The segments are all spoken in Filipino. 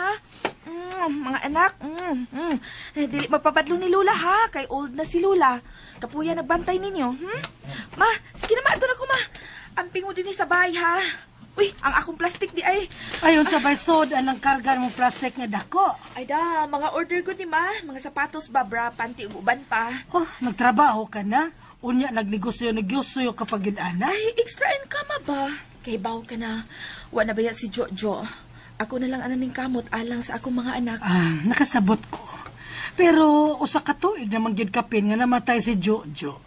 ha. Mga anak, dili magpapadlo ni Lula, ha? Kay old na si Lula. Kapuya nagbantay ninyo, Ma, sige na, maadto na ko, ma. Amping mo din sa bahay, ha? Uy, ang akong plastic di ay. Ayon sa baysod, anang karga mo plastic nga dako. Ay da, mga order ko ni ma. Mga sapatos, babra, panty, ug uban pa. Oh, nagtrabaho ka na? Unya, nagnegosyo kapag yun, ana? Ay, extra income ba? Kay baw ka na. Wa na bayat si Jojo. Ako na lang ananing kamot alang sa akong mga anak. Nakasabot ko. Pero usa ka tuig na mangyud kapin nga namatay si Jojo.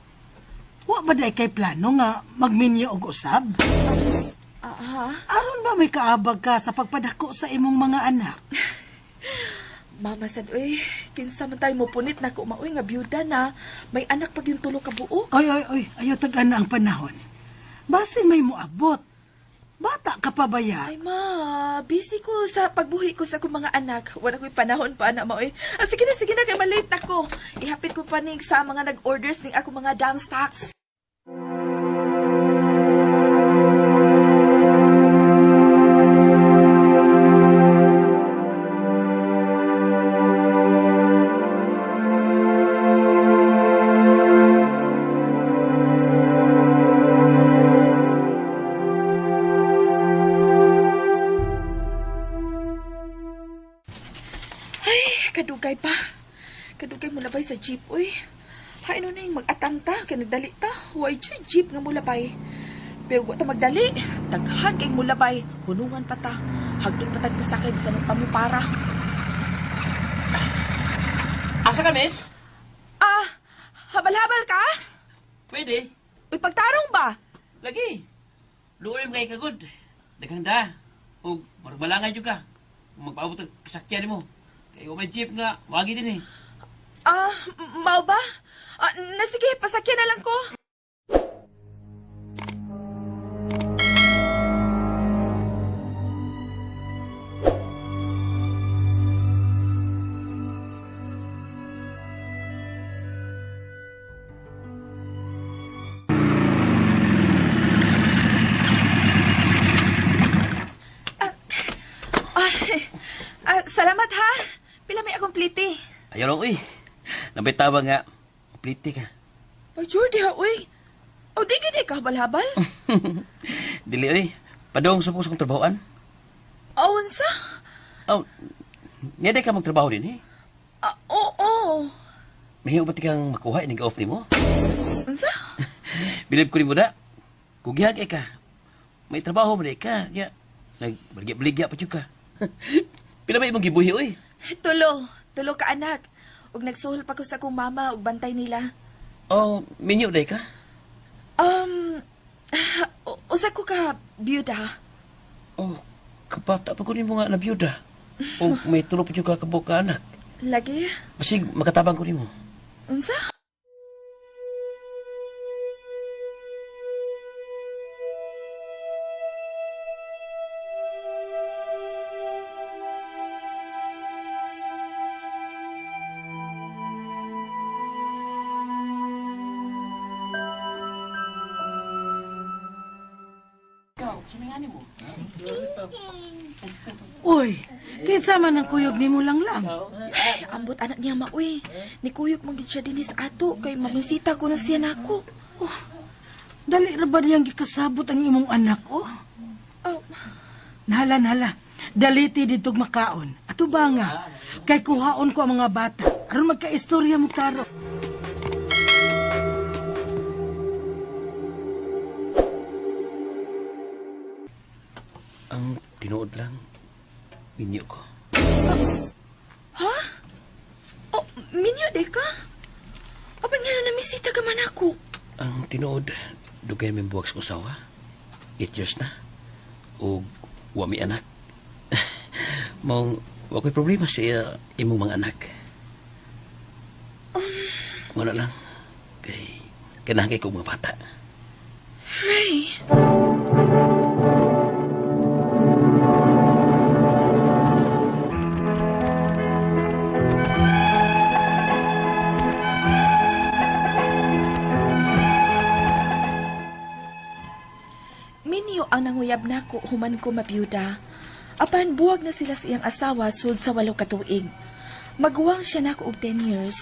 Wa ba day kay plano nga magminyo og usab? Aron ba may kaabag ka sa pagpadako sa imong mga anak? Mama sad, uy, kinsa man tayo mo punit na ko maoy nga byuda na. May anak pag yung tulo ka buok. Oy, ayaw tag-ana ang panahon. Base may moabot. Bata ka pa ba yan? Ay, ma, busy ko sa pagbuhi ko sa akong mga anak. Wala ko'y panahon pa na, maoy. Sige na, kay malate na ko. Ihapit ko pa ning sa mga nag-orders ning ako mga damn stocks. Kadugay mo labay sa jeep, uy. Hain na yung mag-atanta, kaya nagdali ta. Huwag yung jeep nga mo labay. Pero kung ta magdali, daghan kay mo labay. Hunungan pa ta. Hagdun pa tagpasakay sa nang pamupara. Asa ka, miss? Habal-habal ka? Pwede. Uy, pagtarong ba? Lagi. Luoy mga ikagod. Daghanda. O marmalangay yung ka. Magpaabot ang kasakyan mo. Kaya may jeep nga, wagi din eh. Mao ba? Sige, pasakyan na lang ko. Salamat ha. Pila may akong pliti. Ayaw lang, uy. Nabitawa nga, pliti ka. Ay, Jordi ha, uy. O, di gini ka, habal-habal? Dili, uy. Padong sa pusong trabahoan. Awan sa? Niyaday ka magtrabaho din, eh. Oo. Mahiyo ba kang makuha, inig-off ni mo? Unsa? Bilib ko ni mo na. Kugihag ka. May trabaho mo na ka. Nagbaligya pa ka. Pila ba imong gibuhi, uy? Tulo ka anak. Ug nagsuhol pa ko sa akong mama ug bantay nila. Minyo day ka? Usa ko ka byuda. Kabata pa ko ni mo nga na byuda. O may tulo pa ka kabuk ka anak. Lagi? Basig makatabang ko ni mo. Unsa? Uy, kinsa man ang kuyog ni mo lang. Ay, ambot anak niya mauy. Ni kuyog mong siya dinis ato kay mamisita ko na siya nako. Dali ra ba niyang gikasabot ang imong anak, Nahala. Daliti ditog makaon. Ato ba nga? Kay kuhaon ko ang mga bata. Aron magka-istorya mo taro. Ang tinuod lang, minyo ko. Ha? Minyo de ka? Apa nga na namisita ka man ako? Ang tinuod, dugay may buwag sa usawa. 8 years na. O wami anak. Mong, wako'y problema sa imong mga anak. Wala lang. Kailangan ko mga bata. Ray. Minyo ang nanguyab nako human ko mabiyuda. Apan buwag na sila sa iyang asawa sud sa 8 ka tuig. Maguwang siya nako og 10 years.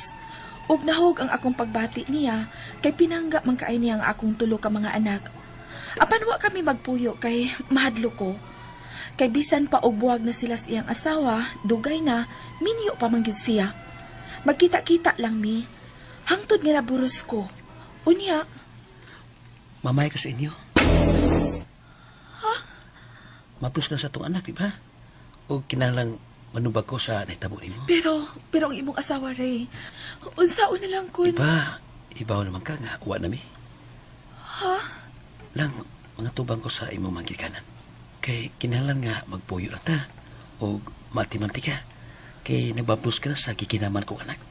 Ug nahog ang akong pagbati niya kay pinangga man kaay niya ang akong 3 ka mga anak. Apan wa kami magpuyo kay mahadlo ko. Kay bisan pa og buwag na sila sa iyang asawa, dugay na minyo pa man gid siya. Magkita-kita lang mi. Hangtod nga naburos ko. Unya, Mamay ko sa inyo. ha? Mapus ka sa tong anak, di ba? O kinalang manubag ko sa naitabo nimo. Pero ang imong asawa Ray, unsaon na lang kun... Diba, ibaw naman ka nga, uwa na mi. Ha? Lang, mga tubang ko sa imong magikanan. Kay kinalan nga magpuyo na ta. O mati-manti ka. Kay nagbabus ka na sa kikinaman kong anak.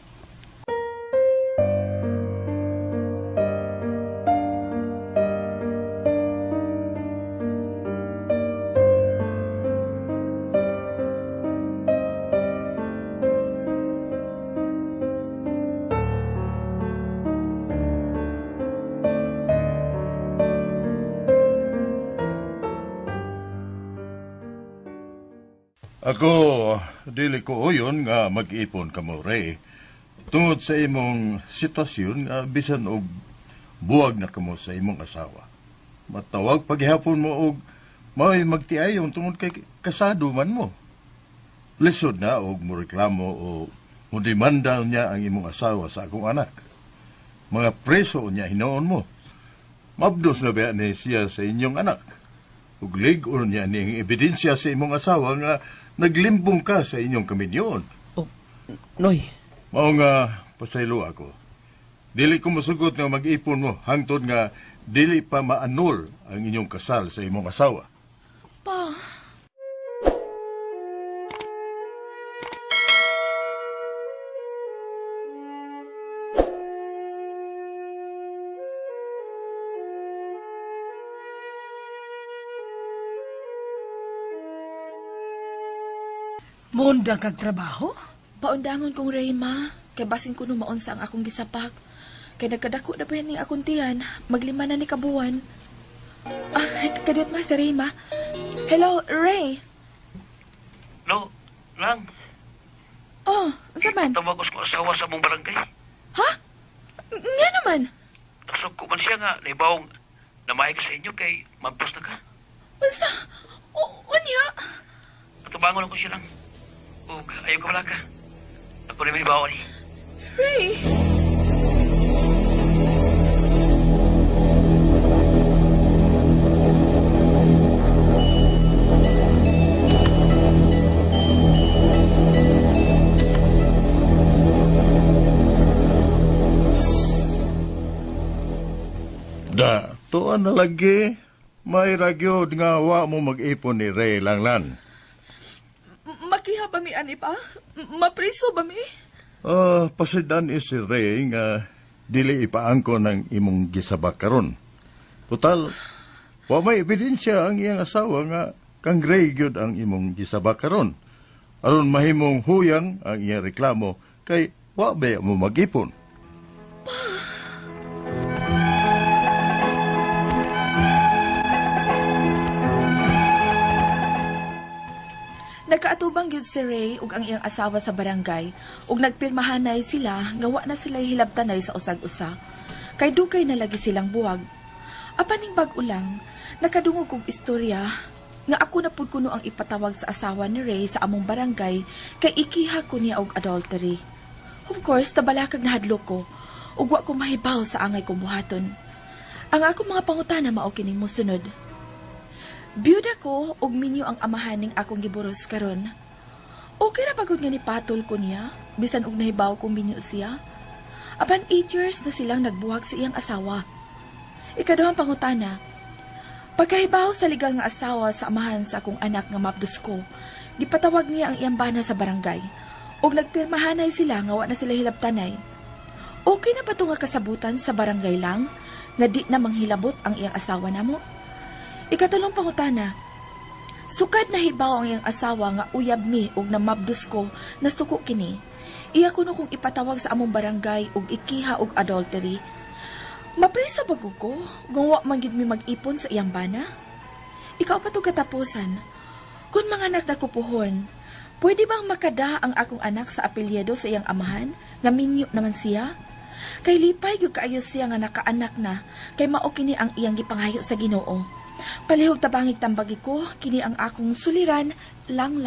Ako, dili ko uyon nga mag-ipon kamo, Ray. Tungod sa imong sitwasyon nga bisan og buwag na kamo sa imong asawa. Matawag paghihapon mo og may magtiayon tungod kay kasado man mo. Lisod na og mo reklamo o mo demanda niya ang imong asawa sa akong anak. Mga preso niya hinoon mo. Mabdos na ba ni siya sa inyong anak? Ug lig-on niya ning ebidensya sa imong asawa nga naglimbong ka sa inyong kaminyon. Oh, Noy, Mao nga pasaylo ako. Dili ko masugot nga mag-ipon mo hangtod nga dili pa maanul ang inyong kasal sa imong asawa. Pa, Munda kag trabaho? paundangon kong Ray, ma. Kay basin ko numaon sa ang akong gisapak. Kay nagkadako na pa yan ni akong tiyan. Maglima na ni kabuan. Kadiyot ma, si Ray, ma. Hello, Ray. no, lang. Oh, saman? Tawag ko sa asawa sa mong barangay. Ha? Nga naman. Nasok ko man siya nga, naibawang namay ka sa inyo kay mabdos na ka. Unsa? Unya? Patubangon ako siya lang. O, ayaw ka wala ka. Ako rin may bawa ni. Ray. Da, tuan na lagi. May ragyod nga wa mo mag-ipon ni Ray Langlan. Makiha ba mi, ani pa? Mapriso ba mi? Pasidan is si Ray nga dili ipaangko ng imong gisabak karon. Total, wa may ebidensya ang iyang asawa nga kang Ray gyud ang imong gisabak karon. Aron mahimong huyang ang iyang reklamo kay wa ba mo mag-ipon. Nagkaatubang gyud si Ray ug ang iyang asawa sa barangay ug nagpirmahanay sila nga wa na sila hilabtanay sa usag-usa. Kay dugay na lagi silang buwag. Apaning bag-o lang, nakadungog kog istorya nga ako na pud kuno ang ipatawag sa asawa ni Ray sa among barangay kay ikiha ko niya og adultery. Of course, tabalakag nahadlok ko ug wa ko mahibaw sa angay kong buhaton. Ang akong mga pangutana mao kining mosunod. Biyuda ko og minyo ang amahaning akong giburos karon. Okay ra pagod nga ni patol ko niya, bisan og nahibaw kong minyo siya. Apan 8 years na silang nagbuhag sa iyang asawa. Ikaduhang pangutana, pagkahibaw sa ligal nga asawa sa amahan sa akong anak nga mabdos ko, gipatawag niya ang iyang bana sa barangay, og nagpirmahanay sila nga wa na sila hilabtanay. Okay na ba ito nga kasabutan sa barangay lang, nga di na manghilabot ang iyang asawa namo? Ikatulong pangutana, sukad na hibaw ang iyang asawa nga uyab mi og namabdos ko na suko kini. Iya kuno kung ipatawag sa among barangay og ikiha og adultery. Maprisa bagog ko, kung wa man gid mi mag-ipon sa iyang bana? Ikaw pa to katapusan. Kung mga anak na kupuhon, pwede bang makada ang akong anak sa apelyido sa iyang amahan, nga minyo naman siya? Kay lipay gyud kaayo siya nga nakaanak na, kay mao kini ang iyang gipangayo sa Ginoo. Palihog tabangig tambagi ko, kini ang akong suliran, lang.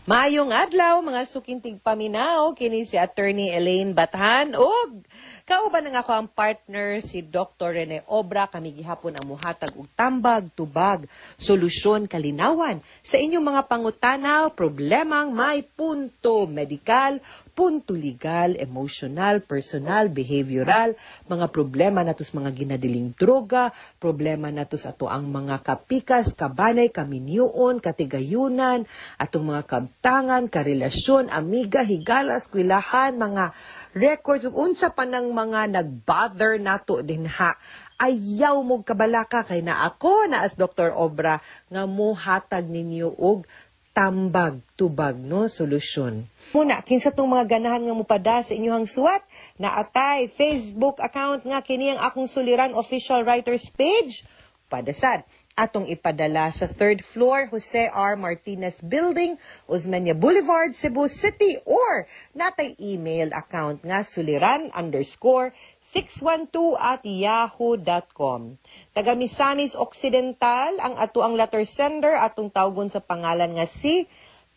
Maayong adlaw mga sukintig paminaw kini si Attorney Elaine Bathan ug kauban nga ako ang partner si Dr. Rene Obra. Kami gihapon ang muhatag og tambag, tubag, solusyon, kalinawan sa inyong mga pangutanaw, problemang may punto medikal, punto legal, emotional, personal, behavioral, mga problema natos mga ginadiling droga, problema natos ato ang mga kapikas, kabanay, kaminyuon, katigayunan, atong mga kabtangan, karelasyon, amiga, higala, eskwelahan, mga records, ug unsa pa ng mga nag-bother nato dinha. Ayaw mo kabalaka kay na ako na as Dr. Obra nga muhatag ninyo og tambag, tubag, no, solusyon. Muna, kinsa tong mga ganahan nga mupada sa inyohang suwat, naatay Facebook account nga kini ang akong suliran official writers page. Padasad, atong ipadala sa 3rd floor, Jose R. Martinez Building, Osmeña Boulevard, Cebu City, or natay email account nga suliran_612@yahoo.com. Taga Misamis Occidental, ang ato ang letter sender, atong tawgon sa pangalan nga si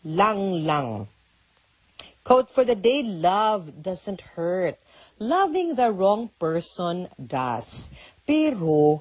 Lang. Quote for the day, love doesn't hurt. Loving the wrong person does. Pero,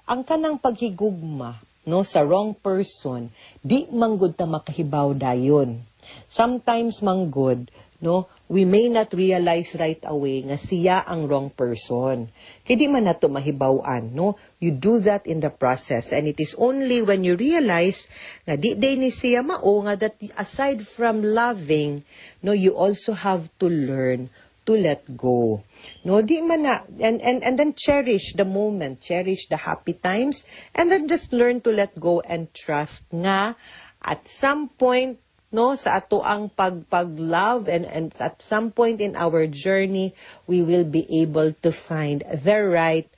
ang kanang paghigugma no sa wrong person, di manggod ta makahibaw dayon. Sometimes manggod, no, we may not realize right away nga siya ang wrong person. Kaya di man nato mahibawan, no? You do that in the process, and it is only when you realize nga di day ni siya mao nga that aside from loving, no, you also have to learn to let go. No, di man na, and then cherish the moment, cherish the happy times, and then just learn to let go and trust nga at some point, no, sa ato ang pag-love and at some point in our journey, we will be able to find the right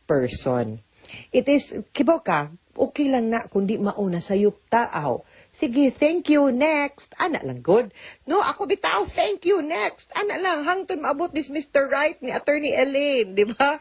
person. It is, kibaw ka, okay lang na kundi mauna sayop taaw. Sige, thank you, next. Ana lang, good. No, ako bitaw, thank you, next. Ana lang, hangtod maabot this Mr. Right ni Attorney Elaine, di ba?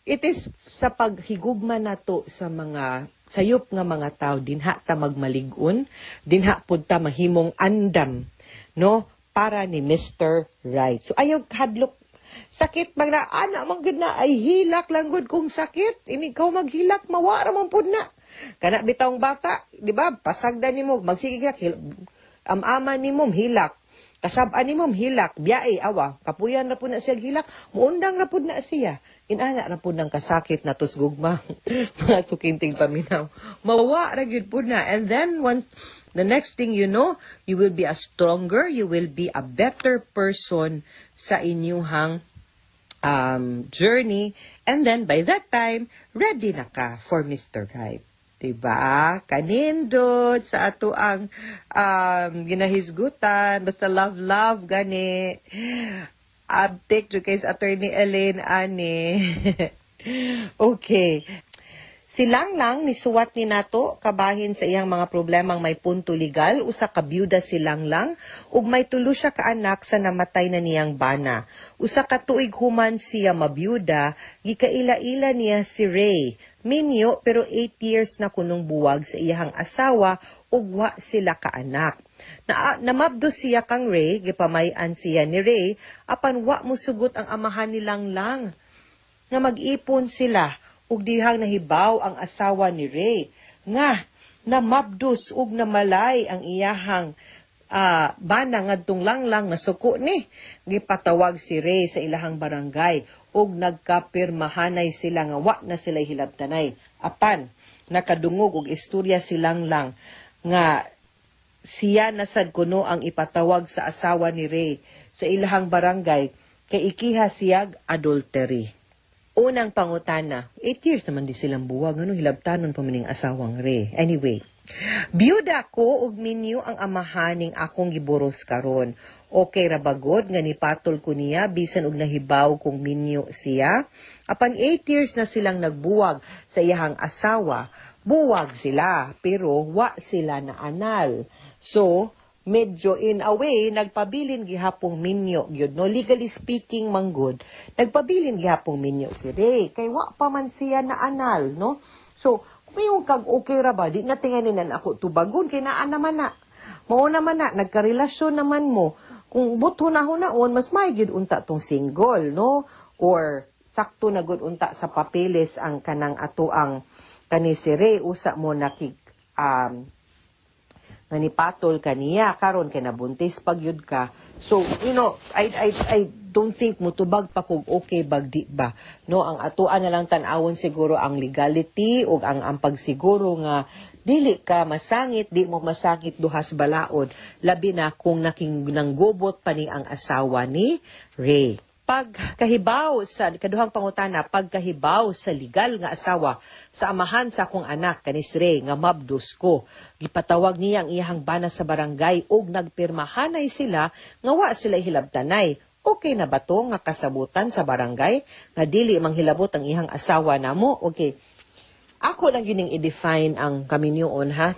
It is sa paghigugma nato sa mga sayop nga mga tao, dinha ta magmaligon, dinha pud ta mahimong andam, no, para ni Mr. Right. So, ayaw hadlok. Sakit mag na, ana, manggod na, ay hilak lang good kung sakit. Ini ikaw maghilak, mawara man pud na. Kana bitawng bata, di ba? Pasagdan nimo, magsigigak, ama nimo hilak. Kasab-an nimo hilak, biyae awa, kapuyan na pud na siya hilak, muundang na pud na siya. Inana na pud ng kasakit na tusgugma. Mga sukinting paminaw. Mawa ra gyud pud na. And then the next thing you know, you will be a stronger, you will be a better person sa inyong journey. And then by that time, ready na ka for Mr. Right. Diba? Kanindot sa ato ang ginahisgutan. Basta love, gani. Update jo kay Attorney Elaine, ani. Okay. Si Lang nisuwat ni nato kabahin sa iyang mga problemang may punto legal. Usa ka byuda si Lang ug may tulo siya ka anak sa namatay na niyang bana. Usa ka tuig human siya mabyuda, gikaila-ila niya si Ray. Minyo pero 8 years na kunong buwag sa iyang asawa ug wa sila ka anak. Namabdo siya kang Ray, gipamayan siya ni Ray apan wa mosugot ang amahan ni Lang nga mag-ipon sila. Ug dihang nahibaw ang asawa ni Ray nga namabdos ug namalay ang iyahang bana ngadtong Lang nasuko ni. Gipatawag si Ray sa ilahang barangay ug nagkapirmahanay sila nga wa na sila hilabtanay. Apan nakadungog og istorya si Lang nga siya nasad kuno ang ipatawag sa asawa ni Ray sa ilahang barangay kay ikiha siyag adultery. Unang pangutana, 8 years naman di silang buwag, hilabtanon pa maning asawang Ray. Anyway, biyuda ko ug minyo ang amahaning akong giburos karon. Okay ra bagod nga nipatol ko niya bisan og nahibaw kung minyo siya. Apan 8 years na silang nagbuwag sa iyahang asawa, buwag sila, pero wa sila na anal. So, medyo in a way, nagpabilin gihapong minyo, yun, no? Legally speaking, manggod, nagpabilin gihapong minyo si Ray. Kay wa pa man siya na anal, no? So, kung kag okay ra ba, di na tinganinan ako tubagon, kay naan naman na. Mao naman na, nagkarelasyon naman mo. Kung buto na hunaon, mas may gyud unta tong single, no? Or, sakto na gud unta sa papeles ang kanang ato ang kani si Ray, usa mo nakig, nanipatol kaniya karon kay nabuntis pagyud ka. So, you know, I don't think mo tubag pa kung okay bag di ba. No, ang atuan na lang tan-awon siguro ang legality ug ang pagsiguro nga dili ka masangit, di mo masangit duhas balaod, labi na kung nanggubot pa ni ang asawa ni Ray. Pagkahibaw sa kaduhang pangutana, pagkahibaw sa legal nga asawa sa amahan sa akong anak kanis Ray nga mabdos ko, gipatawag niya ang iyang bana sa barangay ug nagpirmahanay sila nga wa sila hilabtanay. Okay na ba to nga kasabutan sa barangay nga dili manghilabot ang iyang asawa namo? Okay. Ako lang yun i-define ang kaminyoon, ha?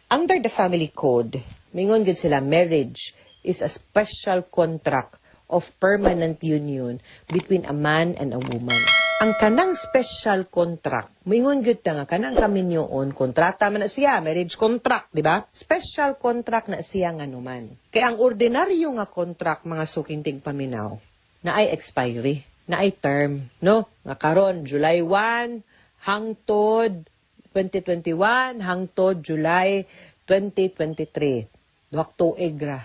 Under the family code, mingon gud sila, marriage is a special contract of permanent union between a man and a woman. Ang kanang special contract, mingon gyud ta nga kanang kaminyoon, kontrata man na siya, marriage contract, di ba? Special contract na siya nga numan. Kaya ang ordinaryo nga contract, mga sukinting paminaw, na ay expiry, na ay term, no? Nga karon July 1 hangtod 2021 hangtod July 2023. Duhak tuig ra,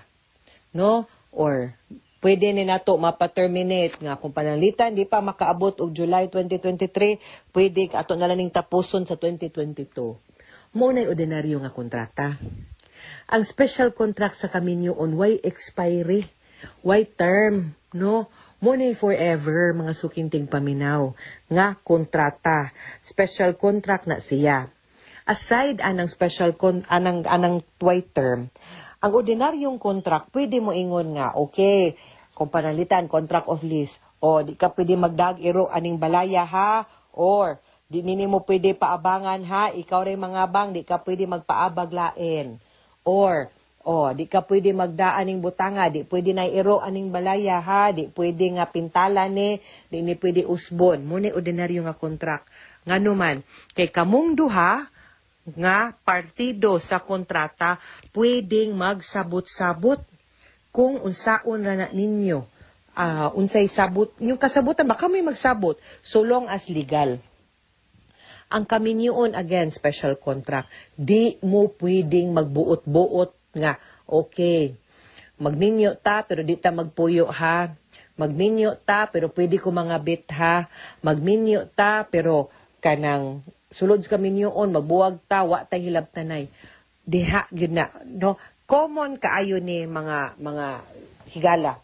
no? Or pwede ni nato mapa-terminate nga kung pananglitan di pa makaabot og July 2023, pwede ato na lang ning tapuson sa 2022. Mo na ordinaryo nga kontrata. Ang special contract sa kaminyoon, why expiry? Why term? No? Mo na forever, mga sukinting paminaw. Nga kontrata. Special contract na siya. Aside anang special anang why term, ang ordinaryong contract, pwede mo ingon nga, okay, kung panalitan, contract of lease, o di ka pwede magdag-iro aning balaya ha, or di nini mo pwede paabangan ha, ikaw rin mga bang, di ka pwede magpaabag lain, or, di ka pwede magdaan ning butanga, di pwede na iro aning balaya ha, di pwede nga pintala ni, di ni pwede usbon, muna ordinaryo nga contract. Nga naman, kay kamong duha, nga partido sa kontrata pwedeng magsabot-sabot kung unsaon na ninyo unsay sabot yung kasabutan baka may magsabot so long as legal. Ang kaminyoon again special contract, di mo pwedeng magbuot-buot nga okay magminyo ta pero di ta magpuyo ha, magminyo ta pero pwede ko mga bit ha, magminyo ta pero kanang sulod sa kaminyoon, magbuwag ta, wa tay hilabtanay. Diha, yun na, no? Common kaayo ni mga higala,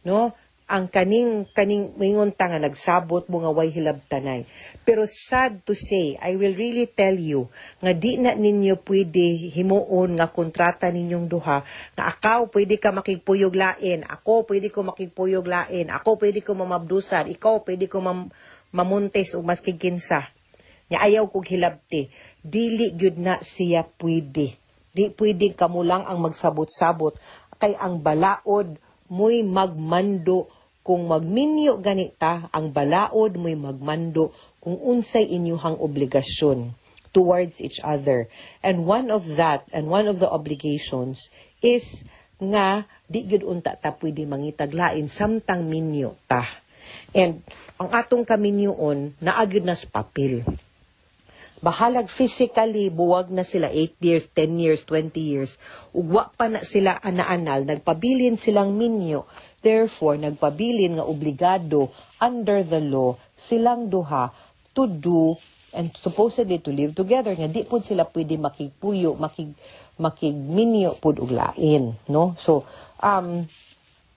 no? Ang kaning mingon ta nga nagsabot mo nga way hilabtanay. Pero sad to say, I will really tell you, nga di na ninyo pwede himuon nga kontrata ninyong duha, nga akaw pwede ka makigpuyog lain, ako pwede ko makigpuyog lain, ako pwede ko mamabdusan, ikaw pwede ko mamuntes o mas kikinsa. Nga ayaw kong hilabti, dili gyud na siya pwede. Di pwede kamo lang ang magsabot-sabot. Kay ang balaod mo'y magmando kung magminyo ganita, ang balaod mo'y magmando kung unsay inyuhang obligasyon towards each other. And one of the obligations is nga di gyud unta ta pwede mangitaglain samtang minyo ta. And ang atong kaminyoon naagyud na sa papel. Bahalag physically, buwag na sila 8 years, 10 years, 20 years. Ugwa pa na sila ana-anal, nagpabilin silang minyo. Therefore, nagpabilin nga obligado under the law silang duha to do and supposedly to live together. Nga di po sila pwede makigpuyo, makigminyo po og lain. No? So,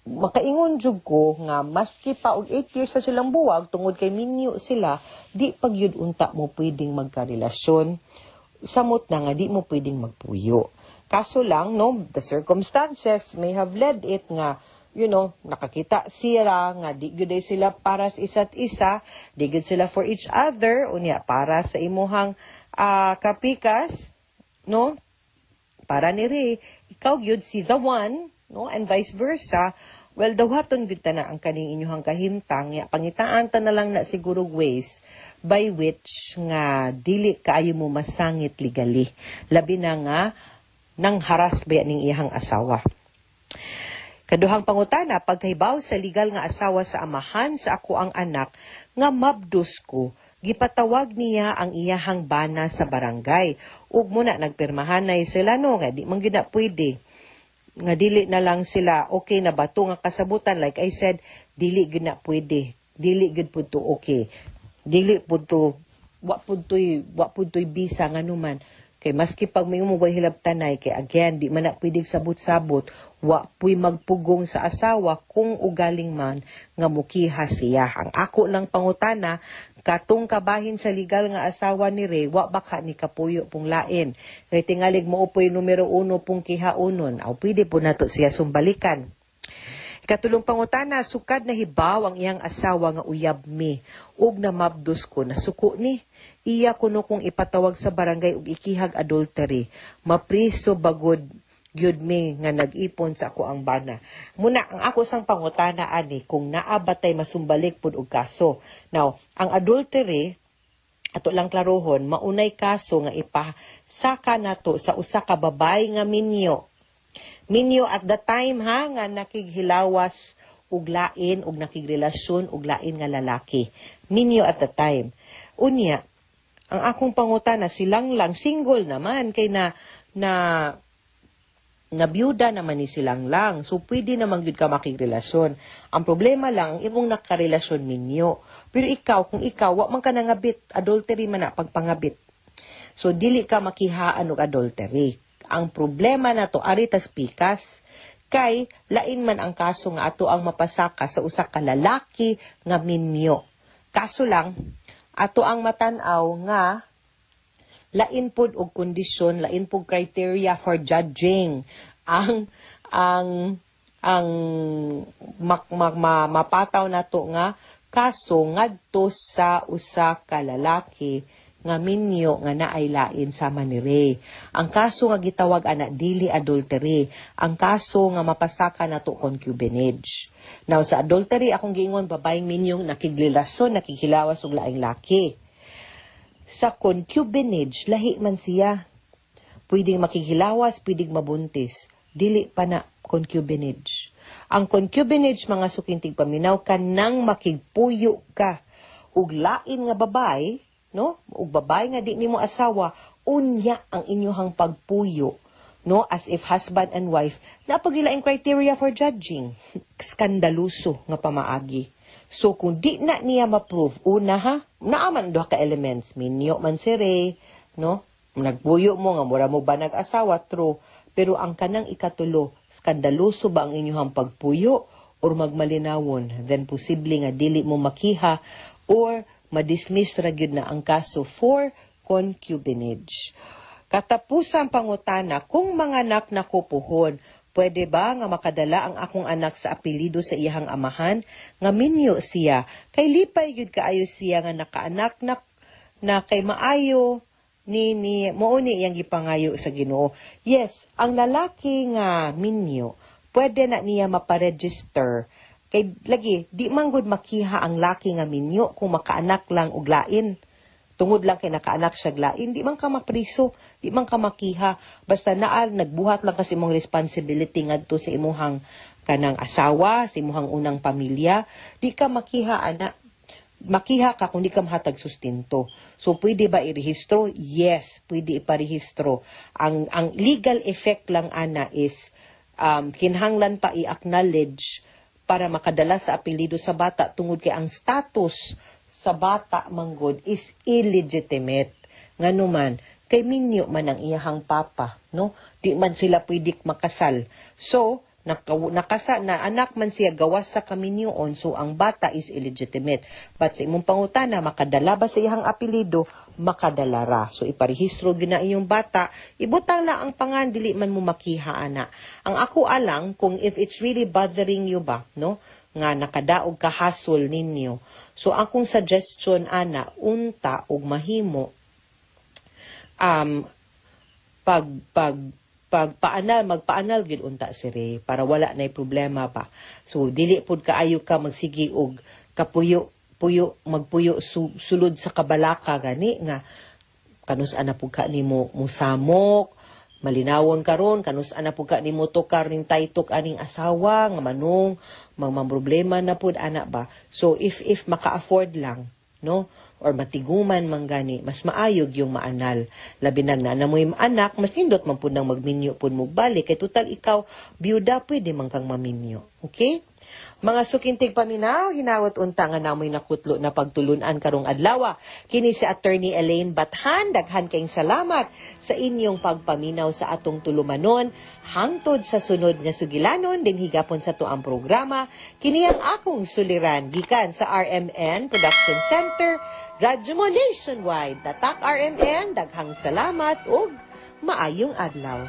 makaingon jud ko nga maski pa og 8 years na silang buwag tungod kay minyo sila, di pagyud unta mo pwedeng magkarelasyon, samot na nga di mo pwedeng magpuyo. Kaso lang, no, the circumstances may have led it nga, you know, nakakita sila nga di gyud sila para sa isa't isa, di gyud sila for each other, unya para sa imuhang kapikas, no? Para ni Ray, ikaw gyud si the one, no? And vice versa. Well, dawaton gyud ta na ang kaning inyong kahimtang, ya pangitaan ta na lang na siguro ways by which nga dili kaayo mo masangit legally. Labi na nga nang haras ba ning iyang asawa. Kaduhang pangutana, pagkahibaw sa legal nga asawa sa amahan sa ako ang anak, nga mabdos ko, gipatawag niya ang iyahang bana sa barangay. Ug muna nagpirmahanay sila no, nga di man gyud na pwede. Nga dili na lang sila okay na bato nga kasabutan. Like I said, dili gyud na pwede. Dili gyud pud to okay. Dili pud to, wa pud to'y bisa nga numan. Kay maski pag may umubay hilabtanay, kay again, di man na pwedeng sabot-sabot, wa puy magpugong sa asawa kung ugaling man nga mukiha siya. Ang ako lang pangutana, katong kabahin sa legal nga asawa ni Ray, wa baka ni kapuyo pong lain. Kay tingalig mo upoy numero 1 pong kihaunon, aw pwede po nato siya sumbalikan. Katulong pangutana, sukad na hibaw ang iyang asawa nga uyab mi, ug na mabdos ko na suko ni. Iya kuno kung ipatawag sa barangay ug ikihag adultery. Mapriso bagod gyud mi nga nag-ipon sa ako ang bana. Muna ang ako sang pangutana ani kung naa ba tay masumbalik pud og kaso. Now, ang adultery ato lang klarohon, maunay kaso nga ipasaka nato sa usa ka babay nga minyo. Minyo at the time ha nga nakighilawas og lain og nakigrelasyon og lain nga lalaki. Minyo at the time. Unya, ang akong pangutana silang lang single naman kay na byuda naman ni silang lang. So pwede naman gyud ka makigrelasyon. Ang problema lang ang imong nakarelasyon ninyo. Pero ikaw kung ikaw wa man ka nangabit, adultery man na pagpangabit. So dili ka makihaan og adultery. Ang problema na to aritas pikas kay lain man ang kaso nga ato ang mapasaka sa usa ka lalaki nga minyo. Kaso lang ato ang matanaw nga lain pud og kondisyon, lain pud criteria for judging ang mapataw nato nga kaso ngadto sa usa ka lalaki nga minyo nga naay lain sama ni Ray. Ang kaso nga gitawag ana dili adultery. Ang kaso nga mapasaka nato concubinage. Now sa adultery akong giingon babaeng minyong nakigrelasyon, nakikilawas og laing laki. Sa concubinage lahi man siya. Pwedeng makikilawas, pwedeng mabuntis. Dili pa na concubinage. Ang concubinage mga sukintig paminaw kanang makigpuyo ka og lain nga babay, no? Ug babay nga di nimo asawa, unya ang inyong pagpuyo, no? As if husband and wife, napagilaing criteria for judging. Skandaluso nga pamaagi. So kung di na niya ma-prove, una ha, naaman duha ka elements, minyo man si Ray, no? Nagpuyo mo nga mura mo ba nag-asawa, true. Pero ang kanang ikatulo, skandaluso ba ang inyong pagpuyo or magmalinawon, then posible nga dili mo makiha or madismiss ra gyud na ang kaso for concubinage. Katapusang pangutana, kung manganak na ko puhon, pwede ba nga makadala ang akong anak sa apelido sa iyang amahan? Nga minyo siya, kay lipay gyud kaayo siya nga nakaanak na kay maayo ni mouni iyang gipangayo sa Ginoo. Yes, ang lalaki nga minyo, pwede na niya maparegister. Kay lagi, di man gud makiha ang laki nga minyo kung makaanak lang og lain. Tungod lang kay nakaanak siya lain, di man ka mapriso, di man ka makiha. Basta naal, nagbuhat lang kasi mong responsibility ngadto sa imuhang kanang asawa, sa imuhang unang pamilya. Di ka makiha, ana. Makiha ka kung di ka mahatag sustento. So, pwede ba irehistro? Yes, pwede iparehistro. Ang legal effect lang, ana, is kinhanglan pa i-acknowledge para makadala sa apelido sa bata tungod kay ang status sa bata manggod is illegitimate. Nganuman, kay minyo man ang iyahang papa, no? Di man sila pwede makasal. So, nakasa na anak man siya gawas sa kaminyoon, so ang bata is illegitimate. But sa imong pangutana, makadala ba sa iyang apelido? Makadala ra. So iparehistro gyud na inyong bata, ibutang lang ang pangan, dili man mo makiha ana. Ang ako alang kung if it's really bothering you ba, no? Nga nakadaog ka hasol ninyo. So akong suggestion ana, unta og mahimo magpaanal gid unta si Ray para wala nay problema pa. So dili pud kaayo ka magsigi og magpuyo sulod sa kabalaka gani nga kanus-an na pud ka nimo musamok, malinawon karon kanus-an na pud ka nimo tokar ning taytok aning asawa nga manong problema na pud ana ba. So if maka-afford lang, no, or matiguman man gani, mas maayog yung maanal. Labi na mo yung anak, mas nindot man pud nang magminyo pud mo balik. Kay total ikaw, biyuda, pwede man kang maminyo. Okay? Mga sukintig paminaw, hinawat unta nga namoy nakutlo na pagtulunan karong adlaw. Kini si Attorney Elaine Bathan, daghan kayong salamat sa inyong pagpaminaw sa atong tulumanon. Hangtod sa sunod nga sugilanon, din higapon sa tuang programa. Kini ang akong suliran, gikan sa RMN Production Center, Radyo mo Nationwide. Tatak RMN, daghang salamat ug maayong adlaw.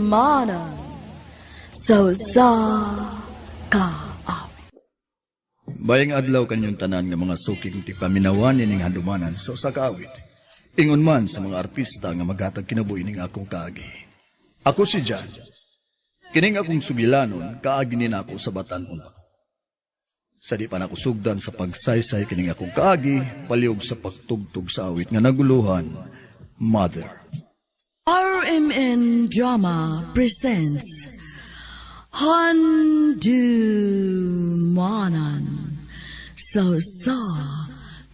Mana so sa ka. Bayang adlaw kanyang tanan nga mga suking ti paminawan ning handumanan sa usa ka awit. Ingon man sa mga artista nga maghatag kinabuhi ning akong kaagi. Ako si Jan. Kining akong sugilanon kaagi nin ako sa batan-on. Sa di pa nako sugdan sa pagsaysay kining akong kaagi, paliog sa pagtugtog sa awit nga naguluhan, Mother. RMN Drama presents Handumanan so sa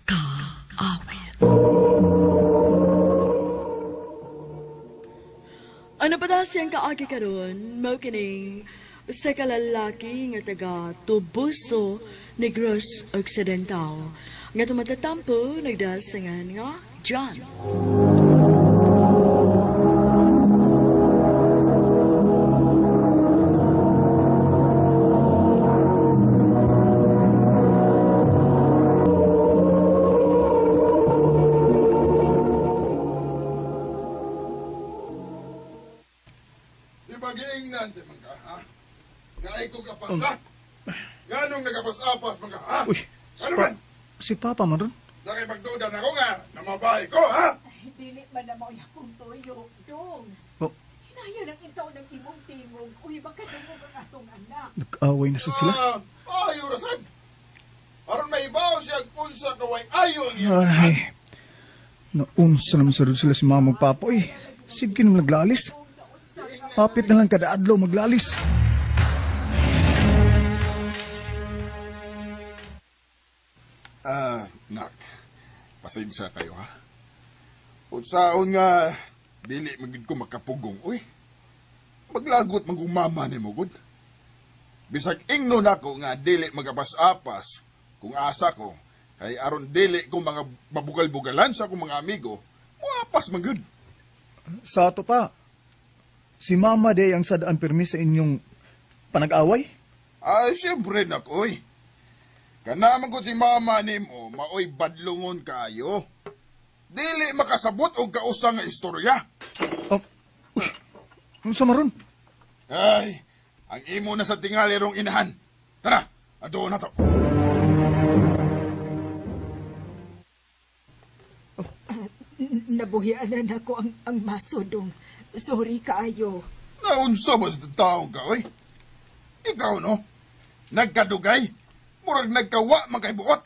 ka awit. Ano pa daw siyang kaagi karon? Mao kining usa ka lalaki nga taga Tubuso, Negros Occidental. Nga tumatatampo nagdasangan nga John. Giingnan di man ka, ha? Nga ay ko kapasa? Ganong nagapas-apas man ka, ha? Uy, Ano man? si Papa man ron. Nakipagduda na ko nga, namabay ko, ha? Dili man na mo yakong toyo, dong. Oh, Hinayo ng intaw ng imong tingog. Uy, baka dungog ang atong anak. nag-away na sa sila. Ayo rasan. Aron may ibaw siya kung sa kaway ayo ang iyong. Ay, naunsa naman sa sila si Mama ug Papa. Uy, sige naman naglalis. Papit na lang kada adlaw maglalis. Nak. Pasensya kayo, ha? Unsaon nga, dili magid ko makapugong, uy. Maglagot magumama ni mo, gud. Bisag ingno nako nga dili magapas-apas kung asa ko, kay aron dili ko mga mabugal-bugalan sa akong mga amigo, muapas man gud. Sa ato pa, si Mama de ang sadaan permi sa inyong panag-away? Ay, siyempre nak, uy. Kanaman ko si mama ni mo, maoy badlungon kayo. Dili makasabot og kausang nga istorya. Oh, uy, ano sa maron? Ay, ang imo na sa tingali rong inahan. Tara, adoon na to. Nabuhianan ako ang maso, dong. Sorry kaayo. Naunsa ba sa taong ka, uy? Ikaw, no? Nagkadugay? Murag nagkawa man kay buot.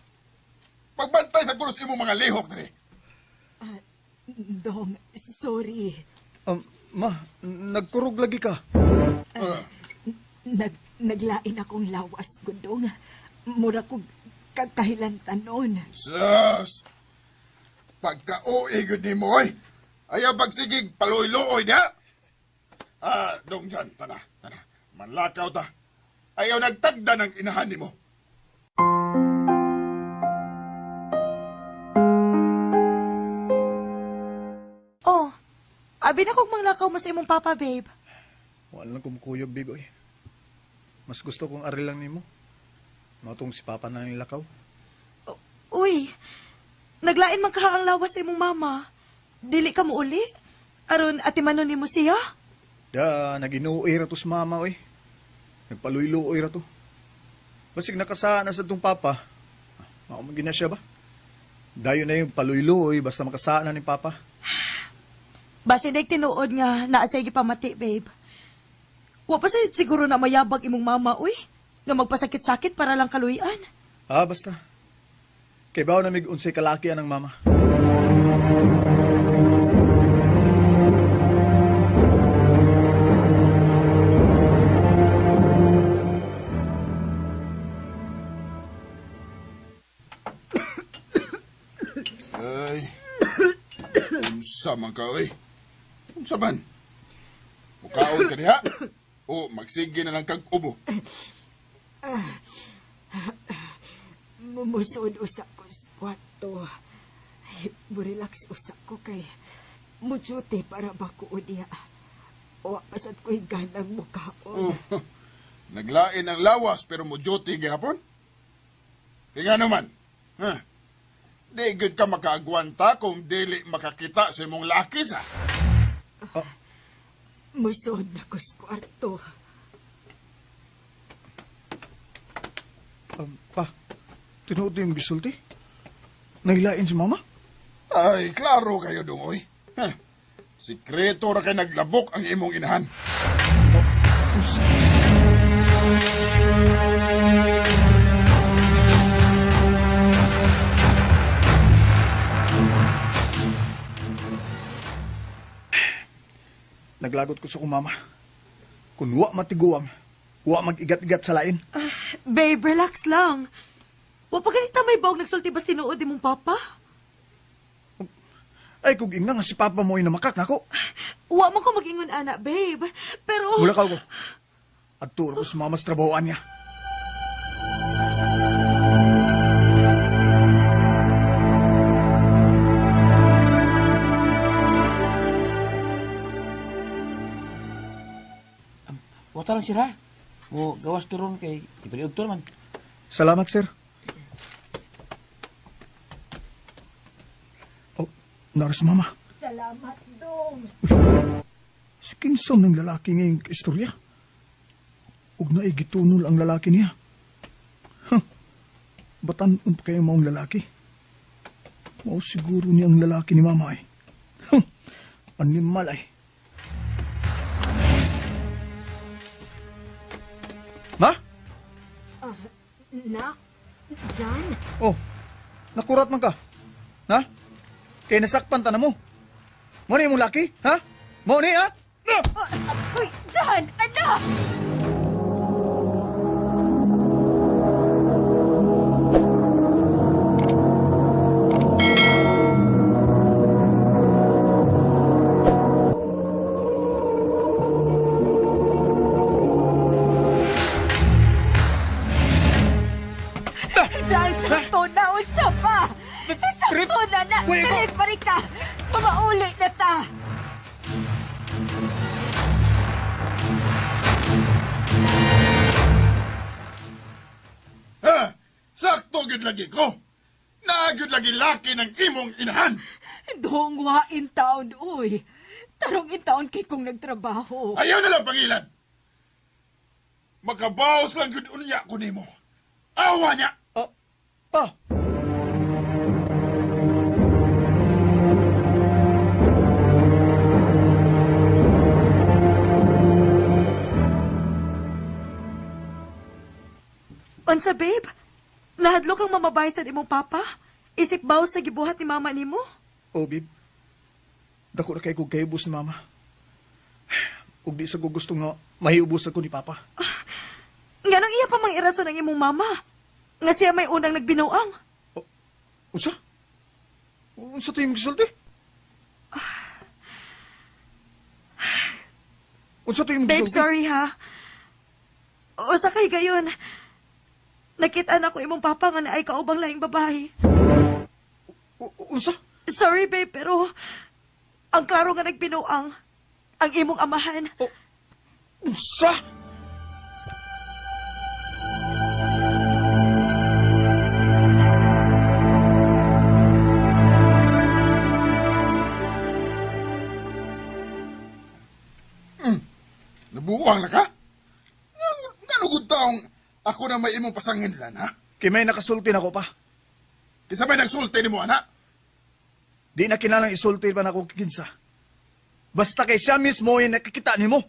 Pagbantay sa kulos imo mga lihok, dre. Dong, sorry. Ma, nagkurog lagi ka. Naglain akong lawas ko, dong. Mura ko kakahilantanon. Sus! Pagka-uwi gud ni mo, oy. Ayaw pagsigig, paluoy-luoy na. Dong dyan, tana. Manlakaw ta. Ayaw nagtagda ng inahan ni mo. Oh, abi na kong manglakaw mo sa imong papa, babe. Wala lang kumukuyog, bigoy. Mas gusto kong aril lang nimo. Matong si Papa na nilakaw. Uy, naglain man ka ang lawas sa imong mama. Dili ka mo uli? Aron atimanon nimo siya? Da, nag-inuoy ra to si Mama, oy. Nagpaluy-luoy ra to. Basig nakasaan na sa tong Papa. Maumagin na siya ba? Dayo na yung paluyloy basta makasaan na ni Papa. Basta hindi tinuod nga naasay pamati, babe. Wa pa sayod siguro na mayabag imong mama, uy. Nga magpasakit-sakit para lang kaluyan. Basta. Kay bawo na mig unsay kalakian ng mama. Ay, unsa man ka, oy. Unsa man? Mukaon ka diha? O magsige na lang kag ubo. Mumusod usa ko sa kwarto. Burelax usa ko kay mujuti para bako diha. O pasad ko'y ganang mukaon. Naglain ang lawas pero mo duty gihapon? Tinga naman. Ha? Di gud ka makaagwanta kung dili makakita sa imong laki sa. Musod na ko sa kwarto. Pa, tinuod yung gisulti? Naglain si mama? Ay, klaro kayo dungoy. Ha? Sikreto ra kay naglabok ang imong inahan. Naglagot ko sa kumama. Kung wa matiguang, wa mag-igat-igat sa lain. Babe, relax lang. Wa pa ganita may bawag nagsulti bas tinuod imong papa? Ay, kung inga nga si Papa mo inamakak na ako. Wa man ko mag-ingon ana, babe. Pero... Mula ka ko. At turo ko sa mama sa trabahoan niya. Wata lang sira. O gawas turun kay ipaliog to man. Salamat, sir. Oh, naras mama. Salamat, dong. Si Kinson ng lalaki ngayong istorya. Huwag na igitunol ang lalaki niya. Huh. Batan pa kayo maong lalaki? Mao siguro niya ang lalaki ni mama eh. Huh. Animal ay. Ma? Nak, Jan? Oh, nakurat man ka. Ha? Kaya nasakpan ta na mo. Mo ni mong laki? Ha? Mo ni, ha? No! Uy, Jan! Anak! Jan, sakto na! Usa pa! Sakto na na! Dili pa rin ka! Mamauli na ta! Ha? Sakto gid lagi ko. Naagid lagi laki ng imong inahan. Dong wain taon, uy. Tarong in taon kay kong nagtrabaho. Ayaw na lang pangilan. Makabaos lang gud unya ko nimo. Awa niya. Pa! Unsa, babe? Nahadlok ang mamabay sa imong papa? Isip baw sa gibuhat ni mama nimo? Oh, babe. Dako na kay kong kaibos ni mama. Ug di sa ko gusto nga mahiubos ako ni papa. Nganong iya pa mang irason ng imong mama? Nga siya may unang nagbinuang. Unsa? Unsa to yung gisulti? Unsa to yung Babe, gisulti? sorry ha. Usa kay gayon. Nakita na ko imong papa nga naay kaubang laing babae. Unsa? Sorry, babe, pero ang klaro nga nagbinuang ang imong amahan. Unsa? Nabuwang na ka? Ganugod taong ako na may imong pasangin lan, ha? Kay may nakasulti na ko pa. Kisa may nagsulti ni mo, anak? Di na kinalang isulti pa na ako kikinsa. Basta kay siya mismo yung nakikita ni mo.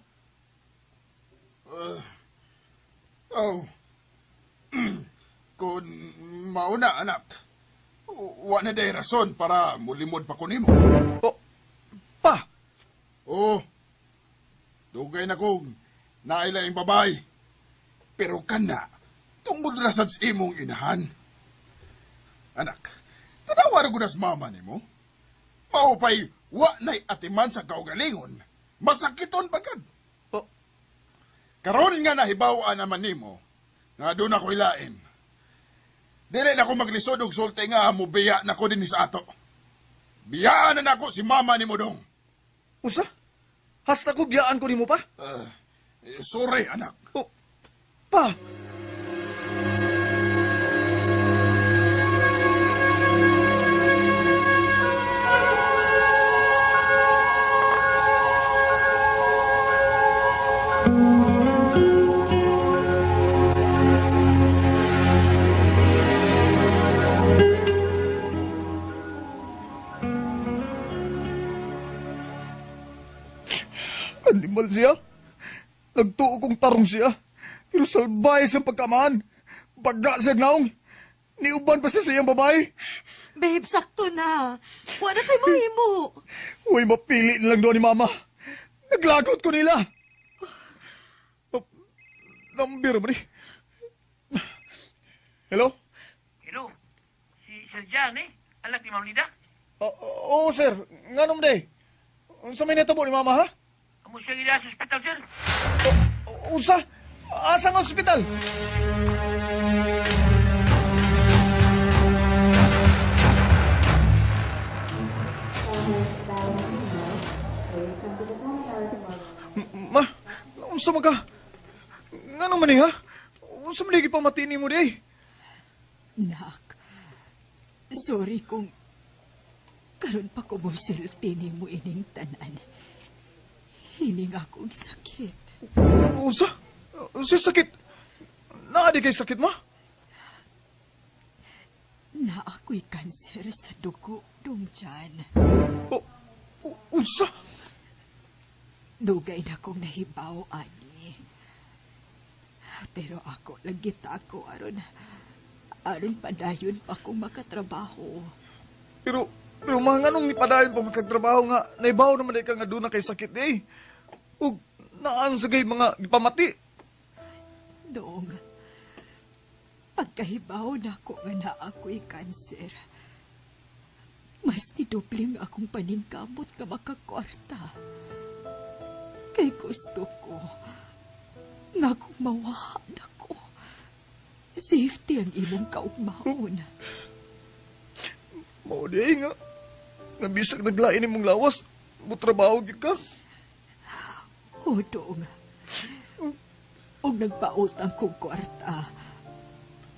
Oh. Kung mauna, anak, wa na day rason para mulimod pa ko nimo. O, pa, Oh, dugay na kong nailaing babay. Pero kana, tungod rasad sa imong inahan. Anak, tanawa ko na sa mama ni mo. Maupay, wa na'y atiman sa kaugalingon. Masakiton bagad. o, Karon nga nahibawaan naman nimo, nga doon ako ilain. Dili na ako maglisod og sulti nga mubiya na ko din sa ato. Biyaan na nako si mama ni mo dong. usa? Hasta ko biyaan ko ni mo pa? Sorry, anak. O, pa, animal siya. Nagtuo kong tarong siya. Pero salbay siyang pagkamaan. Baga siya naong. Niuban pa siya sa iyang babae. Babe, sakto na. Wala tayo mahimo. Uy, mapili nilang doon ni Mama. Naglagot ko nila. Nambira mo ni. Hello? Hello, si Sir Jan anak ni Ma'am Lida. Oo, sir. Nga nung day. Sa may netabo ni Mama, ha? Amo siya gila sa ospital, sir. Unsa? Asa nga ospital? Ma, unsa man ka? Nga naman ha? Unsa man lagi pamatini mo di? Nak, sorry kung karon pa ko mo siltini mo ining tanan. Hining akong sakit. Unsa? Unsa sakit? Naadi kay sakit ma? Na ako'y kanser sa dugo, Dongjan. Unsa? Dugay na kong nahibaw, ani. Pero ako, lagita ako, aron padayon pa kong makatrabaho. Pero mga nganong nipadayon pa magkagtrabaho nga, naibaw naman ka nga doon na kay sakit eh. Ug naan sa gay mga gipamati. Dong, pagkahibaw na ko nga na ako'y kanser, mas idubling akong paningkamot ka makakwarta. Kay gusto ko nga kung mawahan ako, safety ang imong kaugmaon. Mao di nga. Nga bisag naglain imong lawas, mutrabaho gyud ka. O, Dong. Og nagpautang kong kwarta,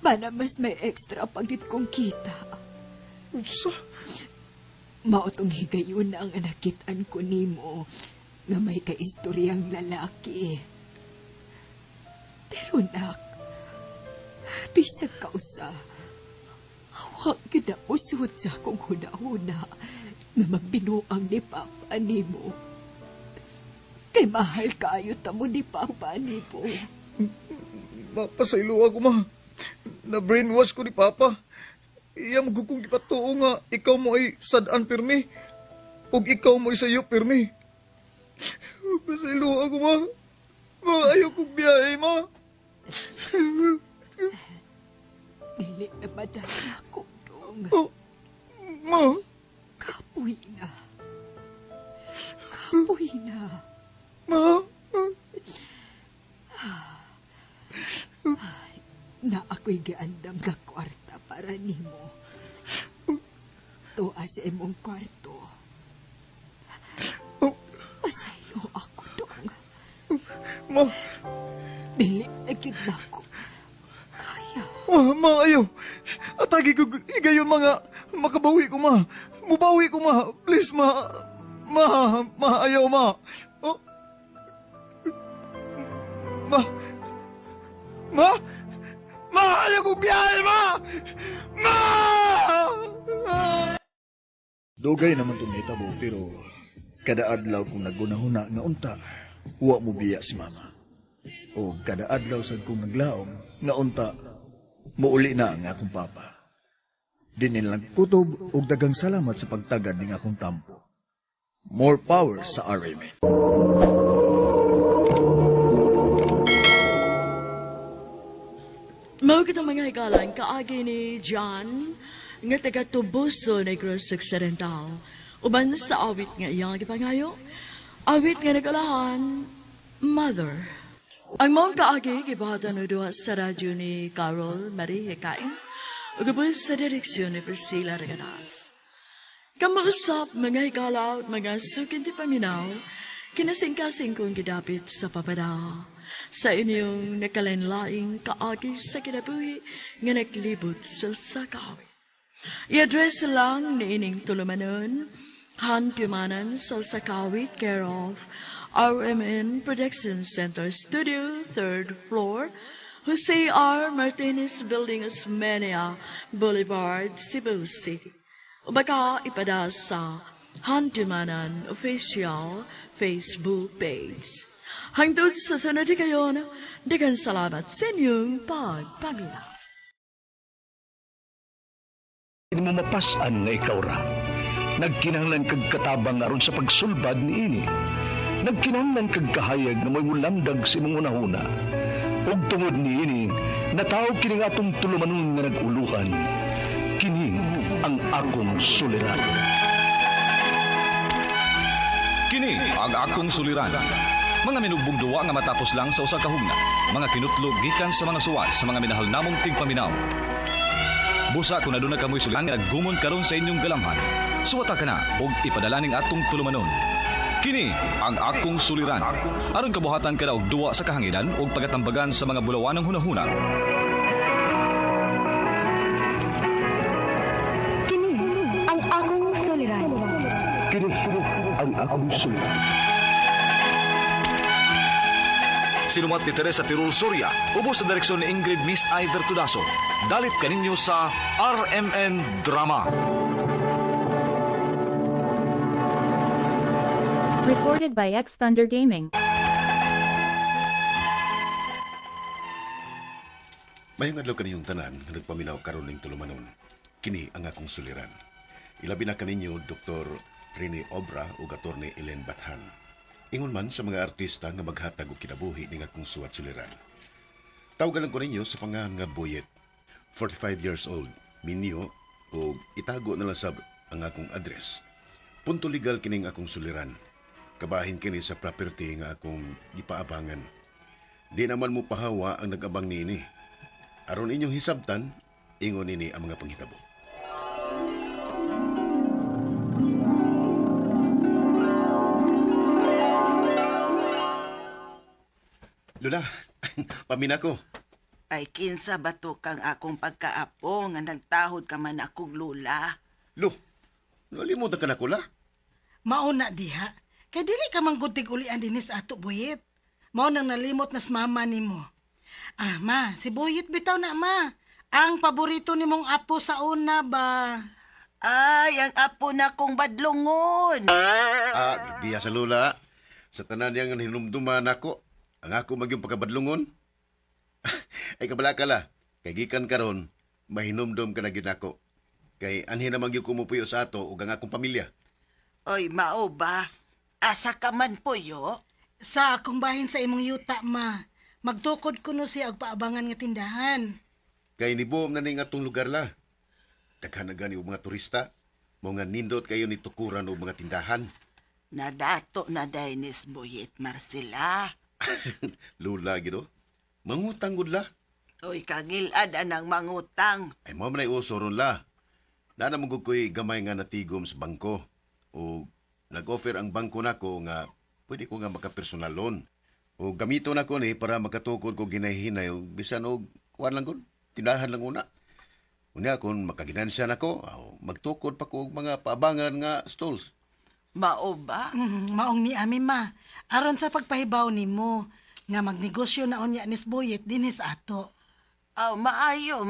para mas may extra pagit kong kita. Unsa? Maotong higayon na ang anakitan ko nimo nga may kaistoryang lalaki. Pero nak, bisag kausa, hawak gina usod sa akong huna-huna nga magbinuang ni Papa nimo. Kay mahal kayo tamo ni Papa nimo. Mapasaylo ako ma. Na-brainwash ko ni Papa. Iya magugong ipatuo nga ikaw mo ay sadaan pirmi. Ug ikaw mo ay sayo pirmi. Pasaylo ako ma. Ma, ayaw kong biyahe ma. Dili na madali ako, Dong. Oh, ma. Kapoy na. Kapoy na. Ma. Na ako'y giandam nga kwarta para nimo. Tuwa sa imong kwarto. Pasaylo ako, Dong. Ma. Dili na gid nako. Kaya. Ma, ayaw. Atagi ko higayon mga makabawi ko ma. Mubawi ko ma. Please ma. Ma, ayaw ma. Oh. Ma, ayaw ko biyahe ma. Ma! Dugay naman itong hitabo, pero kada adlaw kung nagunahuna nga unta, huwa mo biya si mama. O kada adlaw sad kung naglaom nga unta, muuli na ang akong papa. Dinin lang kutob og dagang salamat sa pagtagad ning akong tampo. More power sa RMN. Mao kitang mga hikalan kaagi ni John nga taga Tubuso, Negros Occidental. Uban sa awit nga iyang gipangayo, awit nga nagalahan, Mother. Ang mong kaagi gibahatan no duha sa radyo ni Carol Marie Hikain, ug gabos sa direksyon ni Priscilla Regadas. Kamausap mga hikalaw at mga sukin ti paminaw, kinasing-kasing kong gidapit sa papada. Sa inyong nakalenlaing kaagi sa kinabuhi nga naglibot sa sakawit. I-address lang ni ining tulumanon, Hantumanan sa sakawit, care of RMN Production Center Studio, 3rd floor, Jose R. Martinez Building, Osmeña Boulevard, Cebu City. O baka ipada sa Hantumanan Official Facebook page. Hangtod sa sunod kayon, dagan salamat sa inyong pagpamina. Mo mapasan nga ikaw ra. Nagkinahanglan kag katabang aron sa pagsulbad ni ini. Nagkinahanglan kag kahayag na may mulamdag si mong unahuna. Ug tungod ni ini, natawag kini nga atong tulumanon nga naguluhan. Kini ang akong suliran. Kini ang akong suliran. Mga minugbong duwa nga matapos lang sa usa ka hugna. Mga kinutlog gikan sa mga suwat sa mga minahal namong tigpaminaw. Busa kung naduna kamoy suliran nga naggumon karon sa inyong galamhan. Suwata ka na og ipadalaning atong tulumanon. Kini ang akong suliran. Aron kabuhatan ka na og duwa sa kahanginan og pagatambagan sa mga bulawanang hunahuna. Kini ang akong suliran. Kini ang akong suliran. Sinumat ni Teresa Tirul Soria, ubos sa direksyon ni Ingrid Miss Iver Tudaso. Dalit kaninyo sa RMN Drama. Recorded by X Thunder Gaming. Mayong adlaw kaniyong tanan nga nagpaminaw karon ning tulumanon. Kini ang akong suliran. Ilabi na kaninyo Dr. Rene Obra ug Attorney Ellen Bathan. Ingon man sa mga artista nga maghatag og kinabuhi ning akong suwat suliran. Tawagan ko ninyo sa pangalan nga Boyet, 45 years old, minyo o itago na lang sab ang akong address. Punto legal kining akong suliran. Kabahin kini sa property nga akong gipaabangan. Di naman mo pahawa ang nag-abang niini. Aron inyong hisabtan, ingon nini ang mga panghitabo. Lula, pamina ko. Ay kinsa bato kang akong pagkaapo nga nagtahod ka man akong lula. Lo, nalimutan ka na ko la? Mauna diha. Kay dili ka mangguntig ulian dinis ato Boyet. Mao nang nalimot nas mama nimo. Ah, ma, si Boyet bitaw na ma. Ang paborito nimong apo sa una ba? Ay, ang apo na kong badlongon. Diya sa Lula. Sa tanan yang hinumduman ako, ang ako magyong pagkabadlungon. Ay kabala ka la. Kay gikan karon, mahinumdum ka na ginako. Kay anhin na magyong kumupuyo sa ato ug ang akong pamilya. Oy, mao ba? Asa ka man po yo? Sa akong bahin sa imong yuta, ma. Magtukod ko no siya og paabangan nga tindahan. Kay nibuom na ning atong lugar la. Daghan na gani og mga turista. Mga nindot kayo ni tukuran og mga tindahan. Nadato na Dainis Boyet Marcela. Lula gido. Mangutang gud la. Oy, kagilad anang mangutang. Ay mo man ay uso ron la. Dana mo ko'y gamay nga natigom sa bangko. O nag-offer ang bangko nako nga pwede ko nga makapersonal loan. O gamito nako ni para makatukod ko ginahinay o bisan og kuan lang gud. Tindahan lang una. Unya kon makaginansya nako, magtukod pa ko og mga paabangan nga stalls. Mao ba? Maong ni ami ma. Aron sa pagpahibaw nimo nga magnegosyo na unya nis Boyet dinis ato. Maayo.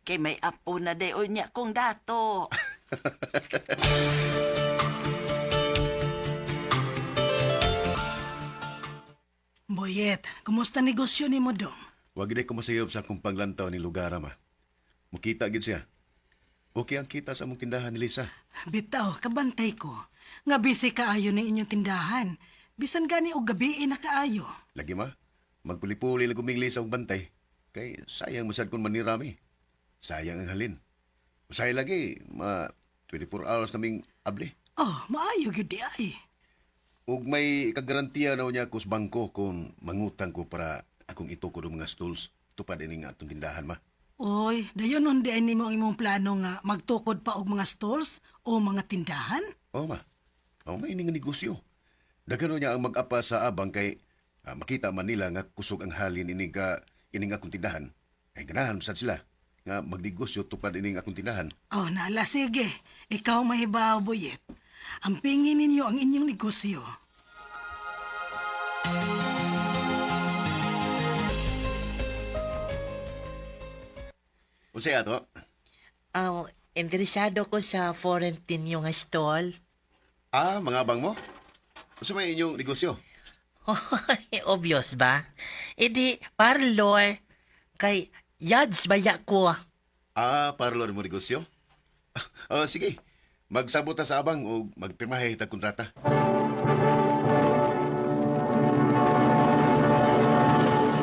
Kay may apo na day unya kong dato. Boyet, kumusta negosyo ni mo dong? Wag gid ko masayop sa akong paglantaw ni lugar ma. Mukita gid siya. Okay ang kita sa among tindahan ni Lisa. Bitaw, kabantay ko. Nga busy kaayo ng inyong tindahan. Bisan gani og gabi na kaayo. Lagi ma, magpuli-puli na guming Lisa og bantay. Kay sayang masad kon manirami. Sayang ang halin. Usay lagi, 24 hours naming able. Oh, maayo gyud di ay. Ug may kagarantiya daw niya ko sa bangko kung mangutang ko para akong itukod ang mga stools tupad ini nga atong tindahan ma. Oy, dayon undi ay nimo ang imong plano nga magtukod pa og mga stalls o mga tindahan? Oo ma. May ini nga negosyo. Dagano niya ang mag-apa sa abang kay makita man nila nga kusog ang halin ini nga akong tindahan. Ay ganahan sad sila nga magnegosyo tupad ini nga akong tindahan. Oh, nala sige. Ikaw mahibaw, Boyet. Ampingin ninyo ang inyong negosyo. Unsay ato? Interesado ko sa foreign tinyo nga stall. Mga abang mo? Usa may inyong negosyo? Obvious ba? Di parlor. Kay yads baya ko. Parlor mo negosyo? Sige. Magsabot ta sa abang o magpirmahe tag kontrata.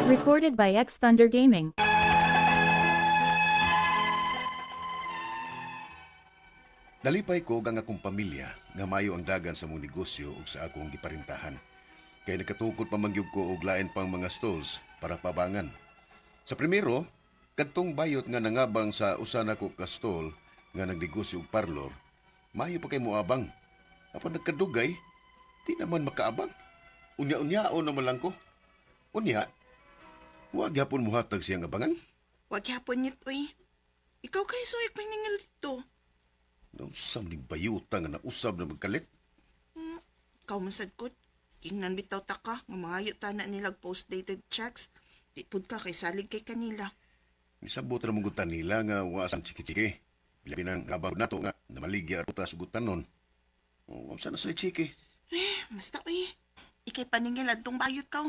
Recorded by X Thunder Gaming. Dalipay ko ang akong pamilya nga mayo ang dagan sa mong negosyo ug sa akong giparintahan. Kay nakatukod pamangyog ko og lain pang mga stalls para pabangan. Sa primero, kadtong bayot nga nangabang sa usa nako ka stall nga nagnegosyo og parlor, mayo pa kay moabang. Apan nagkadugay, di naman makaabang. Unya-unyaon naman lang ko. Unya, huwag yapon muhatag siyang abangan. Wag hapon nit, uy. Ikaw kay suwag paningal dito. Nang samling bayuta nga nausab na magkalit. Ikaw masagkot. Ingnan bitaw ta ka, nga mga yutana nilag post-dated checks. Di pud ka kay salig kay kanila. Isabot ra mong gutan nila nga wasan chiki-chiki. Ilabi nang abaw nato nga namaligya at utas gutan nun. Saan na sila chiki? Basta uy. Ikay paningil adtong bayot ka.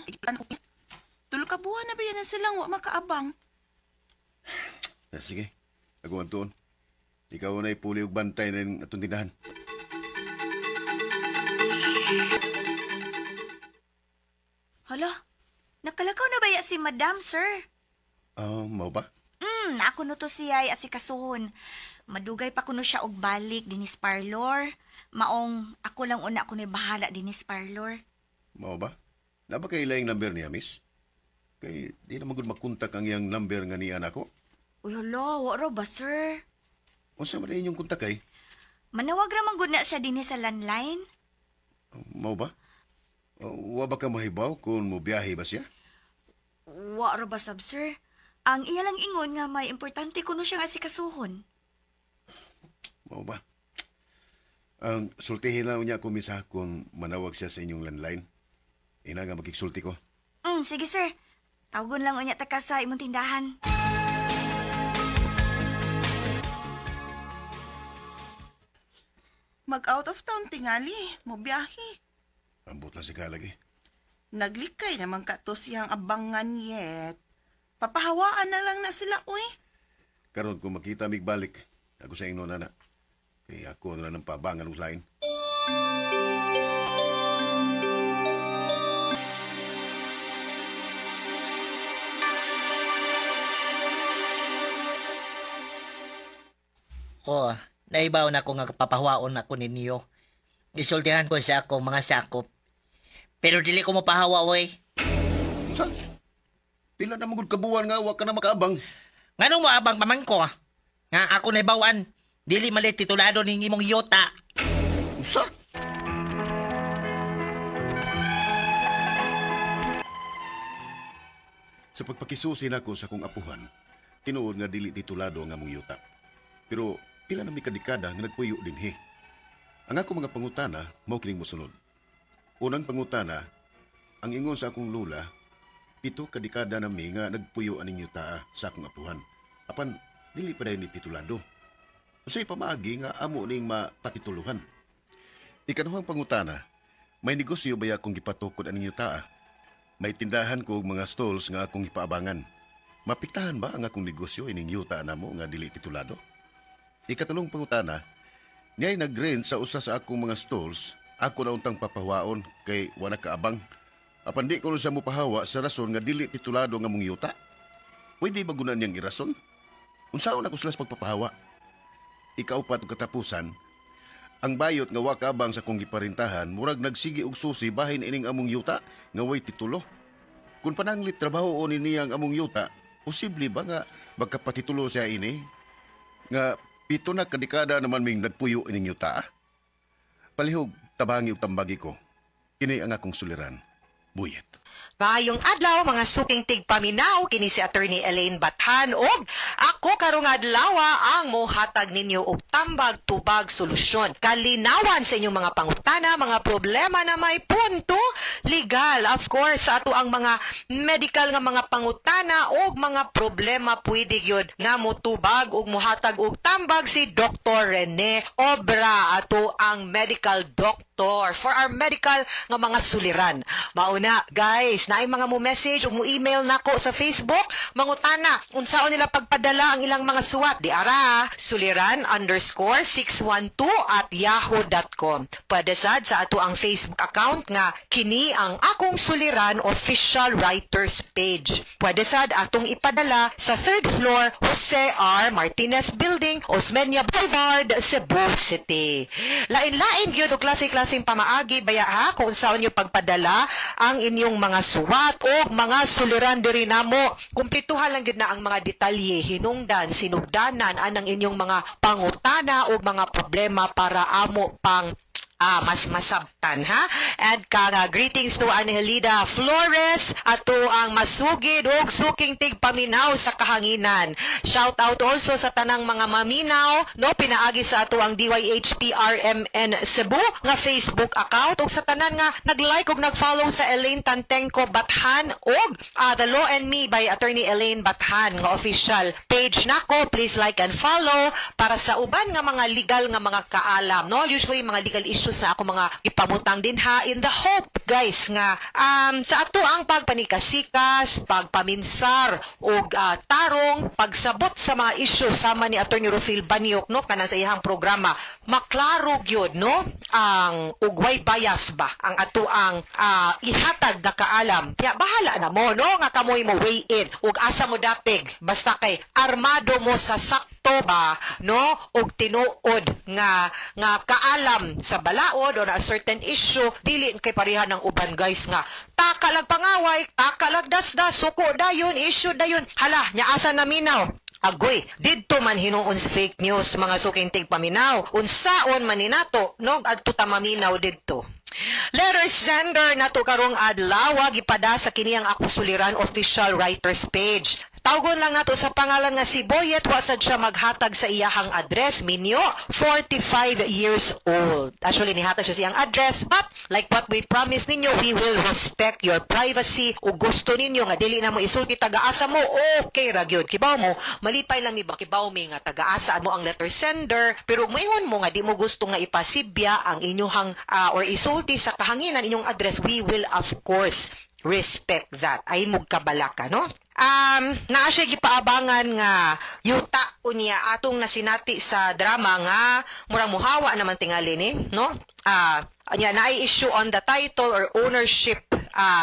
Tulo ka buwan na ba yan silang wa makaabang? Sige, ako ang tuon. Ikaw na ipuli og bantay ng atong tindahan. Hala, nakalakaw na ba ya si Madam, sir? Mao ba? Ako no to siya ay asikasuhon. Madugay pa kuno siya og balik dinis parlor. Maong ako lang una ako ni bahala dinis parlor. Mao ba? Naba kay laing number niya, miss? Kay di na magud makontak ang iyang number nga niya nako. Uy, hala, wala ba, sir? Unsa man inyong kontak kay? Manawag ramang gud na siya dinis sa landline. Mao ba? Wa ba ka mahibaw kung mobiyahe ba siya? Wala ba, sab, sir? Ang iya lang ingon nga may importante kuno siya nga asikasuhon. Mao ba? Ang sultihin lang niya kung misa kung manawag siya sa inyong landline. Ina nga magkiksulti ko. Sige, sir. Tawagon lang unya taka sa imong tindahan. Mag-out of town tingali, mo biyahe. Ambot lang si Kalagi. Naglikay naman ka to siyang abangan yet. Papahawaan na lang na sila, uy. Karon kung makita mig balik, ako sa inyo nana. Kaya ako na lang pabangan ng lain. Naibaw na ko nga papahawaon ako ninyo. Isultihan ko sa akong mga sakop. Pero dili ko mapahawa, oy. Saan? Pila na magod kabuwan nga, wag ka na makaabang. Nganong maabang paman ko? Nga ako naibawan. Dili malit titulado ning imong yota. Usa? Sa pagpakisusi nako sa kong apuhan, tinuod nga dili titulado nga mong yuta. Pero pila na may kadikada nga nagpuyo din he. Ang ako mga pangutana, mao kining mosunod. Unang pangutana, ang ingon sa akong lula, 7 kadikada na mi nga nagpuyo aning yuta sa akong apuhan. Apan, dili pa dahil ni titulado. Usay pamaagi nga amo ning mapatituluhan. Ikaduhang pangutana, may negosyo ba akong gipatukod aning yuta? May tindahan ko og mga stalls nga akong gipaabangan. Mapiktahan ba ang akong negosyo ining yuta namo nga dili titulado? Ikatulong pangutana, niya'y nag-rent sa usa sa akong mga stalls, ako na untang papahawaon kay wala kaabang. Apan di ko sa mo pahawa sa rason nga dili titulado nga mong yuta. Pwede ba gunan niyang irason? Unsaon ako sila sa pagpapahawa? Ikaupat og katapusan, ang bayot nga wa kaabang sa kong giparintahan, murag nagsigi og susi bahin ining among yuta nga way titulo. Kung pananglit trabaho o niyang among yuta, posible ba nga magkapatitulo siya ini? Nga 7 na kadekada naman ming nagpuyo ining yuta? Palihog, tabangi og tambagi ko. Kini ang akong suliran. Buyet. Maayong adlaw mga suking tigpaminaw kini si Attorney Elaine Bathan og ako karong adlaw ang mohatag ninyo og tambag tubag solusyon. Kalinawan sa inyong mga pangutana, mga problema na may punto legal. Of course, sa ato ang mga medical nga mga pangutana og mga problema pwede gyud nga motubag og mohatag og tambag si Dr. Rene Obra, ato ang medical doctor for our medical nga mga suliran. Mauna, guys, naay mga mo message o mo email nako sa Facebook, mangutana unsaon nila pagpadala ang ilang mga suwat. Di ara, suliran_612@yahoo.com. Pwede sad sa ato ang Facebook account nga kini ang akong suliran official writers page. Pwede sad atong ipadala sa 3rd floor Jose R. Martinez Building, Osmeña Boulevard, Cebu City. Lain-lain gyud og klase-klaseng pamaagi baya ha kung unsaon niyo pagpadala ang inyong mga suwat o mga suliran diri namo. Kumplituhan lang gyud na ang mga detalye, hinungdan, sinugdanan anang inyong mga pangutana o mga problema para amo pang mas masabtan, ha? And greetings to Angelida Flores, ato ang masugid og suking tigpaminaw sa kahanginan. Shout out also sa tanang mga maminaw, no, pinaagi sa ato ang DYHPRMN Cebu nga Facebook account ug sa tanan nga nag-like ug nag-follow sa Elaine Tantenko Bathan og The Law and Me by Attorney Elaine Bathan nga official page nako. Please like and follow para sa uban nga mga legal nga mga kaalam, no? Usually mga legal issues na ako mga ipamutang din ha, in the hope guys nga sa ato ang pagpanikasikas, pagpaminsar og tarong pagsabot sa mga issue sama ni Attorney Rufil Baniok, no, kanang sa iyang programa, maklaro gyud, no, ang ugway bias ba ang ato ang ihatag na kaalam. Ya bahala na mo, no, nga kamoy mo weigh in ug asa mo dapig basta kay armado mo sa sakto ba, no, og tinuod nga kaalam sa balaod o na a certain issue, dili kay pareha ng uban guys nga takalag pangaway, takalag dasdas, suko dayon, issue dayon, hala nya asa na minaw. Agoy, didto man hinuon sa fake news mga suking tigpaminaw. Unsaon man ni nato, no, adto ta maminaw didto. Letter sender nato karong adlaw gipada sa kini ang ako suliran official writers page. Tawgon lang nato sa pangalan nga si Boyet, wa sad siya maghatag sa iyahang address, minyo 45 years old. Actually nihatag siya sa iyang address, but like what we promised ninyo, we will respect your privacy. Ug gusto ninyo nga dili na mo isulti taga-asa mo, okay ra gyud. Kibaw mo, malipay lang ni ba kibaw mi nga taga-asa mo ang letter sender, pero mayhon mo nga di mo gusto nga ipasibya ang inyong or isulti sa kahanginan inyong address, we will of course respect that. Ay mugkabalaka, no? Naa siya gipaabangan nga yuta unya atong nasinati sa drama nga murang muhawa naman tingali ni, no? Anya naay issue on the title or ownership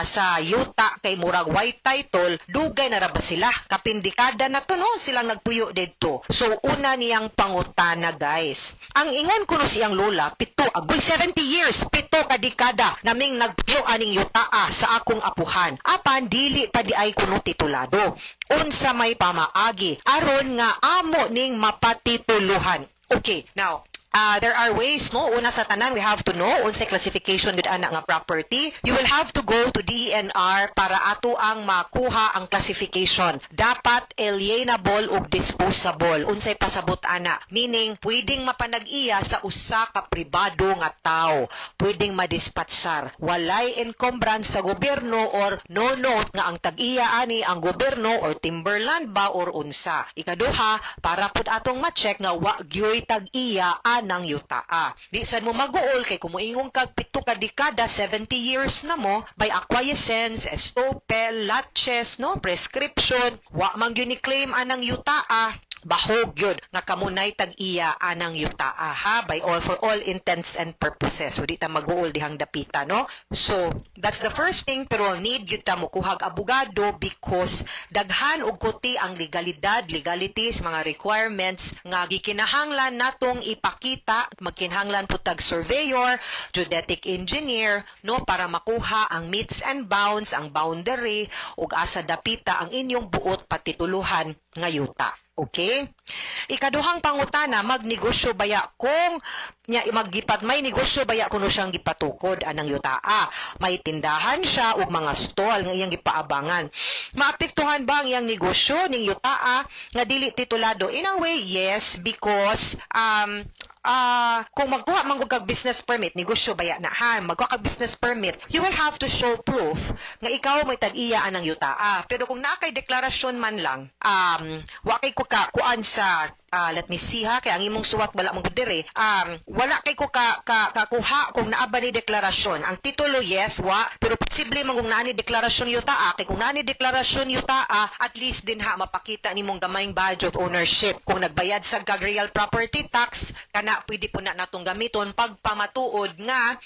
sa yuta kay murag white title, dugay na ra ba sila? Kapindikada na to, no? Silang nagpuyo dito. So una niyang pangutana guys. Ang ingon kuno siyang lola, 70 years, 7 kadekada naming nagpuyo aning yuta sa akong apuhan. Apan dili pa di ay kuno titulado. Unsa may pamaagi aron nga amo ning mapatituluhan. Okay, now There are ways, no? Una sa tanan, we have to know unsay classification gud ana nga property. You will have to go to DENR para ato ang makuha ang classification. Dapat alienable ug disposable. Unsay pasabot ana? Meaning, pwedeng mapanag-iya sa usa ka pribado nga tawo. Pwedeng madispatsar. Walay encumbrance sa gobyerno or no note nga ang tag-iya ani ang gobyerno or timberland ba or unsa. Ikaduha, para pud atong ma-check nga wa gyoy tag-iya anang yutaa. Di sad mo maguol kay kumuingong kag 7 ka dekada, 70 years na mo, by acquiescence, estopel, latches, no, prescription, wa man gyud ni claim anang yutaa. Bahog yun nga kamunay tag-iya anang yutaa, ha, by all, for all intents and purposes. So di ta maguol dihang dapita, no? So that's the first thing, pero need yun ta mukuhag abogado because daghan og kuti ang legalities, mga requirements nga gikinahanglan natong ipakita. Magkinahanglan po tag surveyor, geodetic engineer, no, para makuha ang meets and bounds, ang boundary ug asa dapita ang inyong buot patituluhan nga yuta. Okay? Ikaduhang pangutana, magnegosyo baya kung may negosyo baya kuno siyang gipatukod anang yutaa. May tindahan siya ug mga stall nga iyang gipaabangan. Maapektuhan ba ang iyang negosyo ning yutaa nga dili titulado? In a way, yes, because kung magkuha man kag business permit, negosyo baya na ha, magkuha kag business permit, you will have to show proof nga ikaw may tag-iya anang yutaa. Pero kung nakay deklarasyon man lang, wa kay kuan sa let me see ha, kay ang imong suwat wala mong dire. Wala kay ko kakuha kung naaba ni deklarasyon. Ang titulo yes, wa, pero posible man kung naani deklarasyon yutaa, kay kung naani deklarasyon yutaa, at least din ha mapakita nimong gamayng badge of ownership. Kung nagbayad sa kag real property tax, kana pwede po na natong gamiton pagpamatuod nga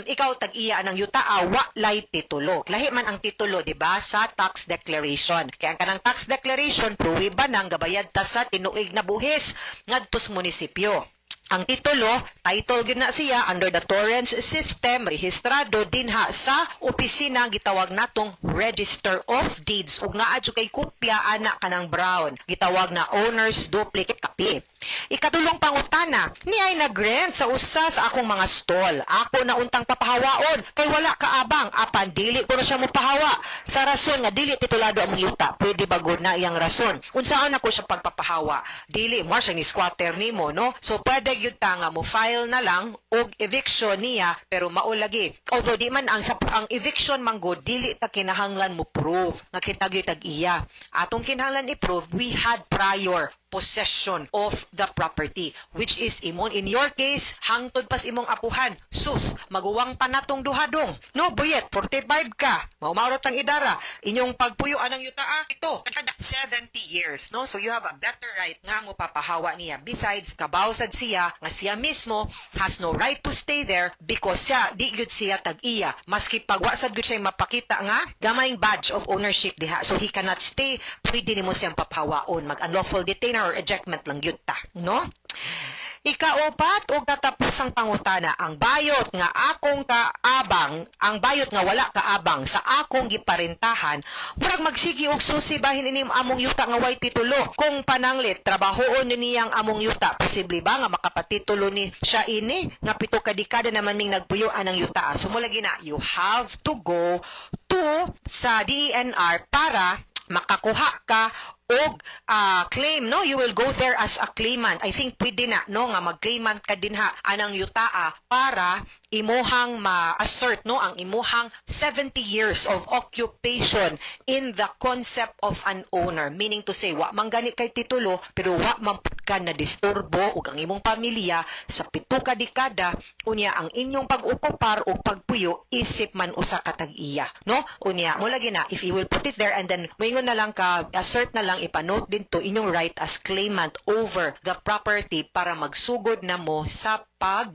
ikaw tag-iya ng yutaa, wa lay titulo. Lahi man ang titulo, di ba, sa tax declaration. Kaya ang kanang tax declaration pruwiba nang gabayad ta sa tinuig na buhis ngadtos munisipyo. Ang titulo, title gid na siya under the Torrens system, rehistrado dinha sa opisina gitawag natong Register of Deeds ug naa jud kay kopya ana kanang brown, gitawag na owner's duplicate copy. Ikatulong pangutana, niay nagrent sa usa sa akong mga stall. Ako na untang papahawaon kay wala kaabang apan dili ko na siya mopahawa sa rason nga dili titulado ang yuta. Pwede ba gud na iyang rason? Unsaan ako siya pagpapahawa? Dili mo siya ni squatter nimo, no? So pwede gyud ta nga mo file na lang og eviction niya pero maulagi. Although di man ang eviction man gud dili ta kinahanglan mo prove nga kita gyud tag-iya. Atong kinahanglan i-prove we had prior possession of the property, which is imon in your case hangtod pas imong apuhan. Sus, maguwang pa natong duhadong. No, buyet 45 ka. Maumarot ang idara. Inyong pagpuyuan ng yutaa ito kada 70 years, no? So you have a better right nga mo papahawa niya. Besides, kabawsad siya nga siya mismo has no right to stay there because siya di gyud siya tag-iya. Maski pagwasad gyud siya mapakita nga gamayng badge of ownership diha. So he cannot stay. Pwede nimo siyang papahawaon. Mag-unlawful detainer or ejectment lang yun ta, no? Ikaupat o katapusang pangutana, ang bayot nga akong kaabang, ang bayot nga wala kaabang sa akong giparentahan, murag magsigi og susi bahin inim among yuta nga way titulo. Kung pananglit, trabahoon niyang among yuta, posible ba nga makapatitulo ni siya ini, nga 7 ka dekada naman ming nagpuyuan ng yuta. So mula gina, you have to go to sa DENR para makakuha ka og claim, no? You will go there as a claimant. I think pwede na, no, nga mag-claimant ka din ha anang yutaa para imuhang ma-assert, no, ang imuhang 70 years of occupation in the concept of an owner. Meaning to say, wa man gani kay titulo, pero wa man ka na disturbo ug ang imong pamilya sa 7 ka dekada, unya ang inyong pag-okupar o pagpuyo isip man usa ka tag-iya, no? Unya, mo lagi na, if you will put it there and then moingon na lang ka, assert na lang, ipanote din to inyong right as claimant over the property para magsugod na mo sa pag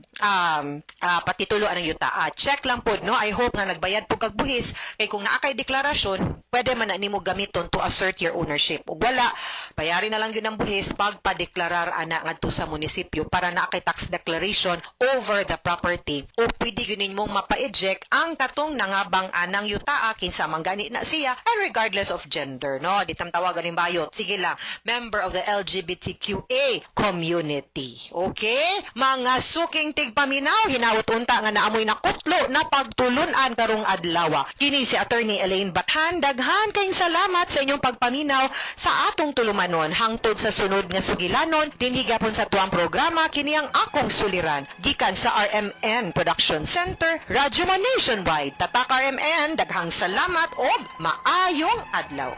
patituloan ng yuta. Check lang po, no? I hope nga nagbayad po kag buhis kay kung naa kay deklarasyon, pwede man na nimo gamiton to assert your ownership. Ug wala, bayari na lang yun ang buhis pag padeklarar ana ngadto sa munisipyo para naa kay tax declaration over the property. O pwede gyud mong mapa-eject ang katong nangabang anang yuta kinsa man gani na siya, and regardless of gender, no? Di tam tawagan ning bayot. Sige lang, member of the LGBTQA community. Okay? Mga suking tigpaminaw, hinawot unta nga naamoy na kutlo na pagtulunan karong adlaw. Kini si Attorney Elaine Bathan, daghan kayong salamat sa inyong pagpaminaw sa atong tulumanon hangtod sa sunod nga sugilanon dinhi gapon sa tuang programa kini ang akong suliran gikan sa RMN Production Center, Radyo Nationwide. Tatak RMN, daghang salamat og maayong adlaw.